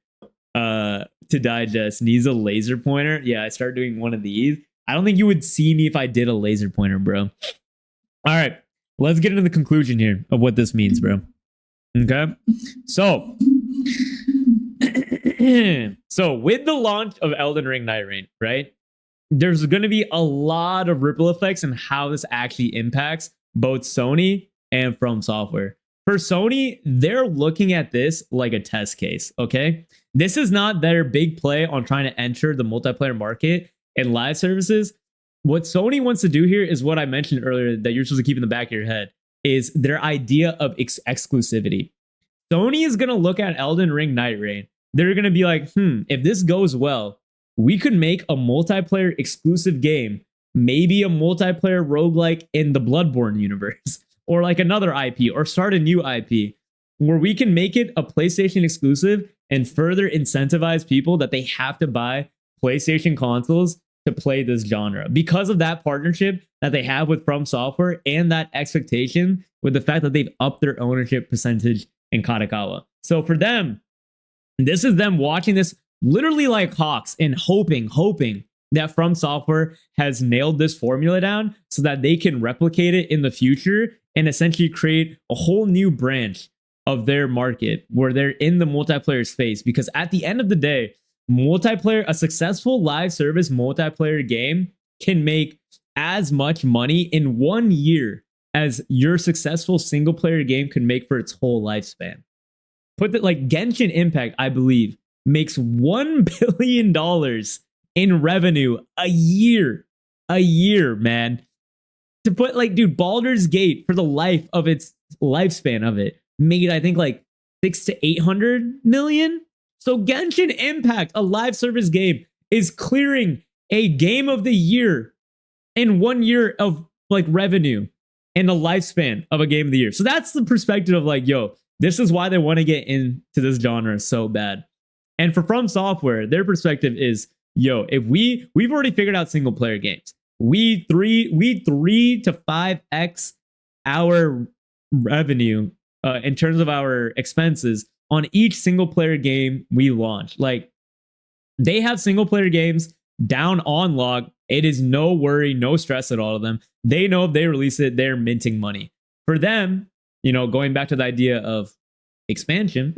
to digest. Needs a laser pointer. Yeah, I start doing one of these. I don't think you would see me if I did a laser pointer, bro. All right, let's get into the conclusion here of what this means, bro. Okay, so with the launch of Elden Ring Nightreign, right, there's going to be a lot of ripple effects in how this actually impacts both Sony and From Software. For Sony, they're looking at this like a test case, okay? This is not their big play on trying to enter the multiplayer market and live services. What Sony wants to do here is what I mentioned earlier that you're supposed to keep in the back of your head, is their idea of exclusivity. Sony is going to look at Elden Ring Nightreign. They're going to be like, if this goes well, we could make a multiplayer exclusive game, maybe a multiplayer roguelike in the Bloodborne universe, or like another IP, or start a new IP, where we can make it a PlayStation exclusive and further incentivize people that they have to buy PlayStation consoles to play this genre. Because of that partnership that they have with From Software and that expectation with the fact that they've upped their ownership percentage in Kadokawa. So for them, this is them watching this literally like hawks and hoping that From Software has nailed this formula down so that they can replicate it in the future and essentially create a whole new branch of their market where they're in the multiplayer space. Because at the end of the day, a successful live service multiplayer game can make as much money in 1 year as your successful single player game could make for its whole lifespan. Put that, like, Genshin Impact, I believe, makes $1 billion in revenue a year, man. To put, like, dude, Baldur's Gate, for the life of its lifespan of it, made, I think, like 600 to 800 million. So Genshin Impact, a live service game, is clearing a game of the year in 1 year of like revenue and the lifespan of a game of the year. So that's the perspective of like, yo, this is why they want to get into this genre so bad. And for From Software, their perspective is, yo, if we've already figured out single player games. We 3 to 5x our revenue in terms of our expenses on each single player game we launch. Like, they have single player games down on log. It is no worry, no stress at all of them. They know if they release it, they're minting money. For them, you know, going back to the idea of expansion,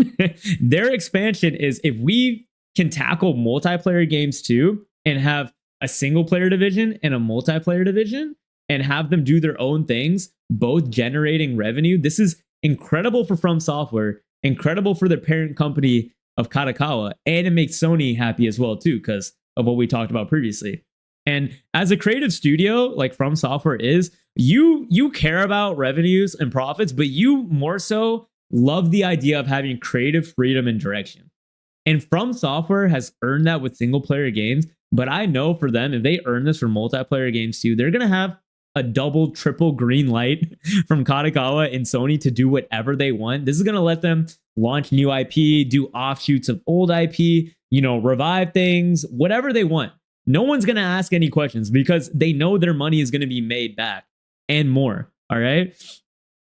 their expansion is if we can tackle multiplayer games too and have a single player division and a multiplayer division and have them do their own things, both generating revenue. This is incredible for From Software, incredible for their parent company of Kadokawa, and it makes Sony happy as well too because of what we talked about previously. And as a creative studio, like From Software is, you care about revenues and profits, but you more so love the idea of having creative freedom and direction. And From Software has earned that with single player games, but I know for them, if they earn this for multiplayer games too, they're going to have a double, triple green light from Kadokawa and Sony to do whatever they want. This is going to let them launch new IP, do offshoots of old IP, you know, revive things, whatever they want. No one's going to ask any questions because they know their money is going to be made back and more. All right.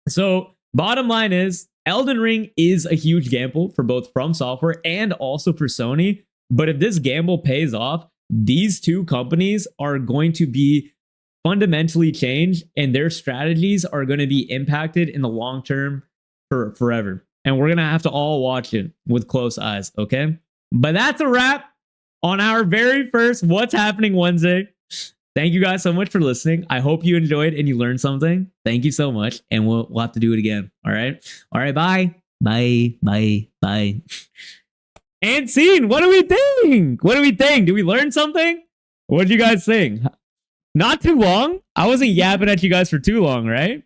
So bottom line is Elden Ring is a huge gamble for both From Software and also for Sony. But if this gamble pays off, these two companies are going to be fundamentally changed and their strategies are going to be impacted in the long term for forever. And we're going to have to all watch it with close eyes. Okay. But that's a wrap on our very first What's Happening Wednesday. Thank you guys so much for listening. I hope you enjoyed and you learned something. Thank you so much. And we'll have to do it again. All right. All right. Bye. Bye. Bye. Bye. And scene. What do we think? What do we think? Did we learn something? What did you guys think? Not too long. I wasn't yapping at you guys for too long, right?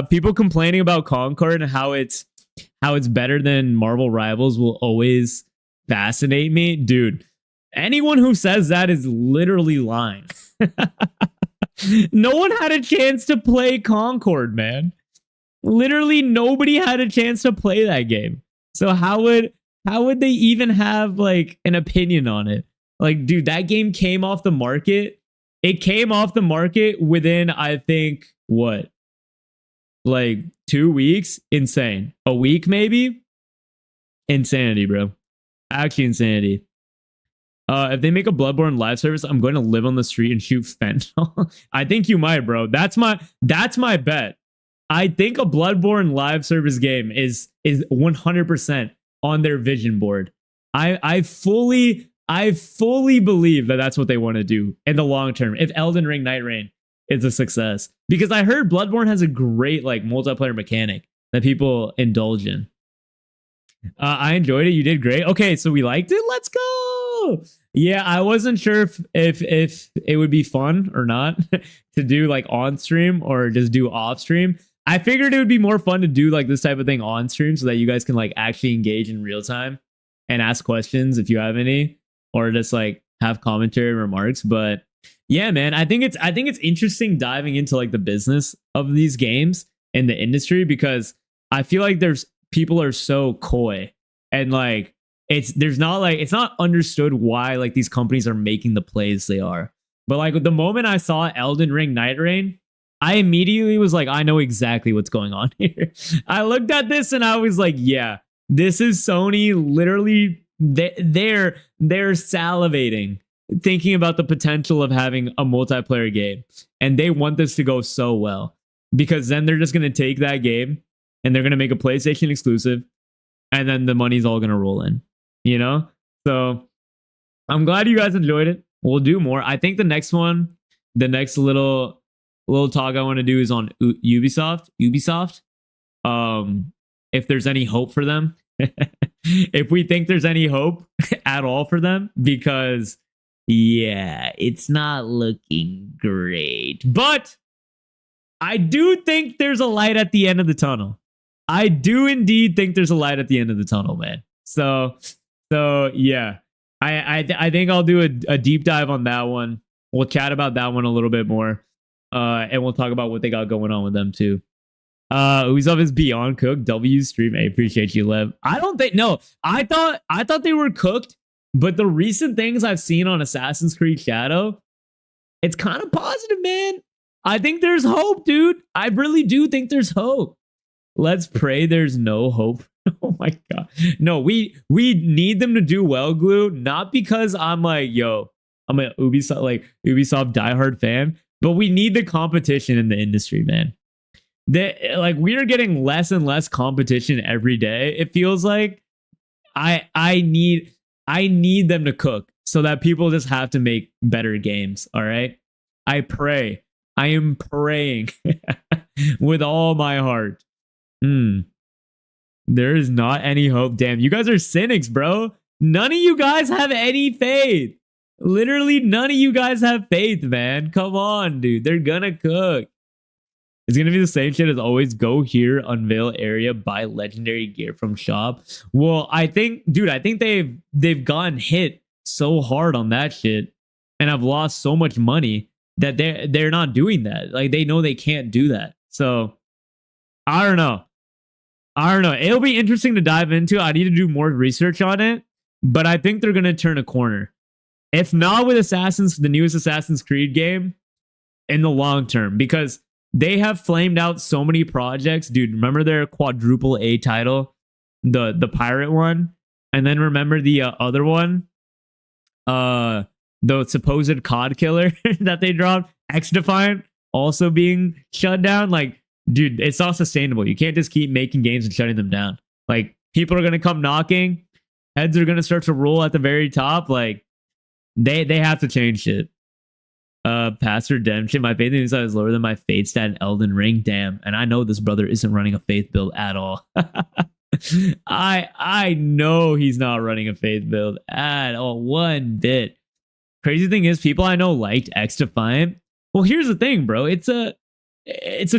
People complaining about Concord and how it's better than Marvel Rivals will always fascinate me. Dude, anyone who says that is literally lying. No one had a chance to play Concord, man. Literally nobody had a chance to play that game. So how would they even have like an opinion on it? Like, dude, that game came off the market. It came off the market within, I think, what? Like 2 weeks? Insane. A week, maybe? Insanity, bro. Actually, insanity. If they make a Bloodborne live service, I'm going to live on the street and shoot fentanyl. I think you might, bro. That's my bet. I think a Bloodborne live service game is 100% on their vision board. I fully believe that that's what they want to do in the long term. If Elden Ring Nightreign is a success, because I heard Bloodborne has a great like multiplayer mechanic that people indulge in. I enjoyed it. You did great. Okay, so we liked it. Let's go. Yeah, I wasn't sure if it would be fun or not to do like on stream or just do off stream. I figured it would be more fun to do like this type of thing on stream so that you guys can like actually engage in real time and ask questions if you have any, or just like have commentary remarks. But yeah, man, I think it's interesting diving into like the business of these games in the industry, because I feel like people are so coy and like it's not understood why like these companies are making the plays they are. But like the moment I saw Elden Ring Nightreign, I immediately was like, I know exactly what's going on here. I looked at this and I was like, yeah, this is Sony literally. They're salivating, thinking about the potential of having a multiplayer game, and they want this to go so well, because then they're just going to take that game and they're going to make a PlayStation exclusive, and then the money's all going to roll in, you know? So I'm glad you guys enjoyed it. We'll do more. I think the next little talk I want to do is on Ubisoft. If there's any hope for them. If we think there's any hope at all for them, because yeah, it's not looking great. But I do think there's a light at the end of the tunnel. I do indeed think there's a light at the end of the tunnel, man. So yeah, I think I'll do a deep dive on that one. We'll chat about that one a little bit more, and we'll talk about what they got going on with them too. Ubisoft is beyond cooked. W stream. I appreciate you, Lev. I thought they were cooked, but the recent things I've seen on Assassin's Creed Shadow, it's kind of positive, man. I think there's hope, dude. I really do think there's hope. Let's pray there's no hope. Oh my god. No, we need them to do well, Glue, not because I'm like, yo, I'm a Ubisoft diehard fan, but we need the competition in the industry, man. We are getting less and less competition every day. It feels like I need them to cook so that people just have to make better games, all right? I pray. I am praying with all my heart. There is not any hope. Damn, you guys are cynics, bro. None of you guys have any faith. Literally, none of you guys have faith, man. Come on, dude. They're gonna cook. It's gonna be the same shit as always. Go here, unveil area, buy legendary gear from shop. Well, I think they've gotten hit so hard on that shit and have lost so much money that they're not doing that. Like they know they can't do that. So I don't know. It'll be interesting to dive into. I need to do more research on it, but I think they're gonna turn a corner. If not with the newest Assassin's Creed game, in the long term, because they have flamed out so many projects. Dude, remember their quadruple A title? The pirate one? And then remember the other one? The supposed COD killer that they dropped? X-Defiant also being shut down? Like, dude, it's not sustainable. You can't just keep making games and shutting them down. Like, people are going to come knocking. Heads are going to start to roll at the very top. Like, they have to change shit. Past redemption, my faith in inside is lower than my faith stat in Elden Ring. Damn, and I know this brother isn't running a faith build at all. I know he's not running a faith build at all, one bit. Crazy thing is, people I know liked X-Defiant. Well, here's the thing, bro. It's a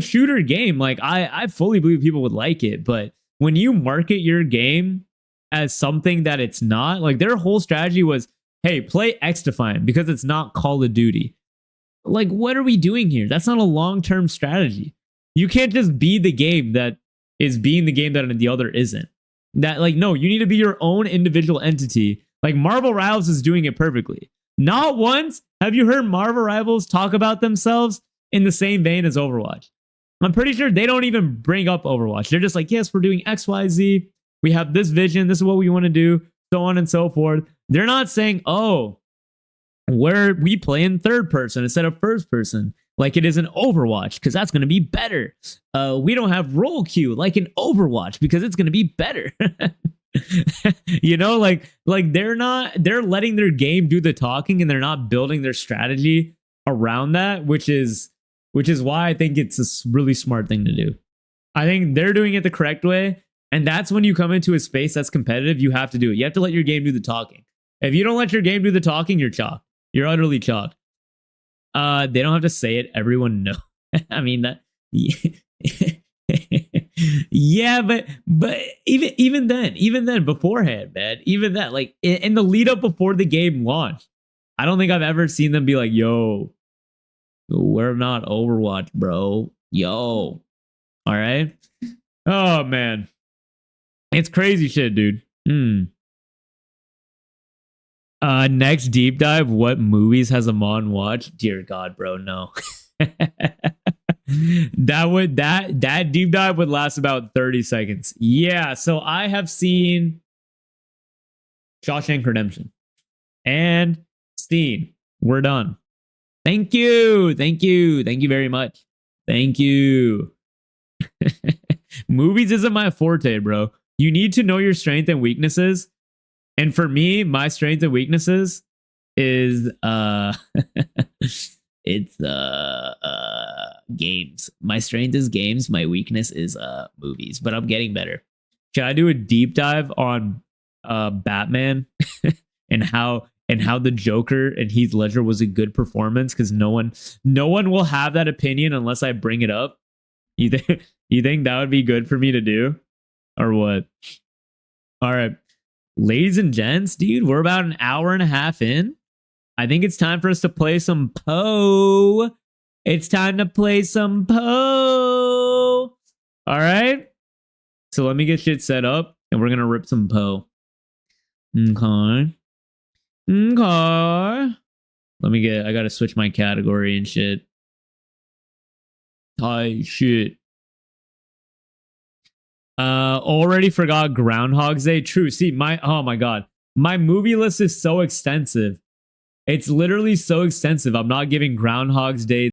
shooter game. Like I fully believe people would like it, but when you market your game as something that it's not, like their whole strategy was, hey, play X-Defiant because it's not Call of Duty. Like, what are we doing here? That's not a long-term strategy. You can't just be the game that is being the game that the other isn't. That, like, no, you need to be your own individual entity. Like, Marvel Rivals is doing it perfectly. Not once have you heard Marvel Rivals talk about themselves in the same vein as Overwatch. I'm pretty sure they don't even bring up Overwatch. They're just like, yes, we're doing X, Y, Z. We have this vision. This is what we want to do, so on and so forth. They're not saying, oh, where we play in third person instead of first person, like it is in Overwatch, because that's going to be better. We don't have roll queue like in Overwatch because it's going to be better. You know, like they're letting their game do the talking and they're not building their strategy around that, which is why I think it's a really smart thing to do. I think they're doing it the correct way. And that's when you come into a space that's competitive, you have to do it. You have to let your game do the talking. If you don't let your game do the talking, you're chalked. You're utterly chalked. They don't have to say it. Everyone knows. I mean that. Yeah, but even then, beforehand, man, even that, like in the lead up before the game launched, I don't think I've ever seen them be like, "Yo, we're not Overwatch, bro. Yo, all right." Oh man, it's crazy shit, dude. Next deep dive, what movies has Amon watched? Dear God, bro, no. that deep dive would last about 30 seconds. Yeah, so I have seen Shawshank Redemption and Steen. We're done. Thank you very much. Thank you. Movies isn't my forte, bro. You need to know your strengths and weaknesses. And for me, my strengths and weaknesses is it's games. My strength is games. My weakness is movies. But I'm getting better. Should I do a deep dive on Batman and how the Joker and Heath Ledger was a good performance? Because no one will have that opinion unless I bring it up. You think that would be good for me to do, or what? All right. Ladies and gents, dude, we're about an hour and a half in. I think it's time for us to play some Poe. It's time to play some Poe. All right. So let me get shit set up and we're going to rip some Poe. Okay. I got to switch my category and shit. Tight shit. Already forgot Groundhog's Day. True. See, oh my god. My movie list is so extensive. It's literally so extensive. I'm not giving Groundhog's Day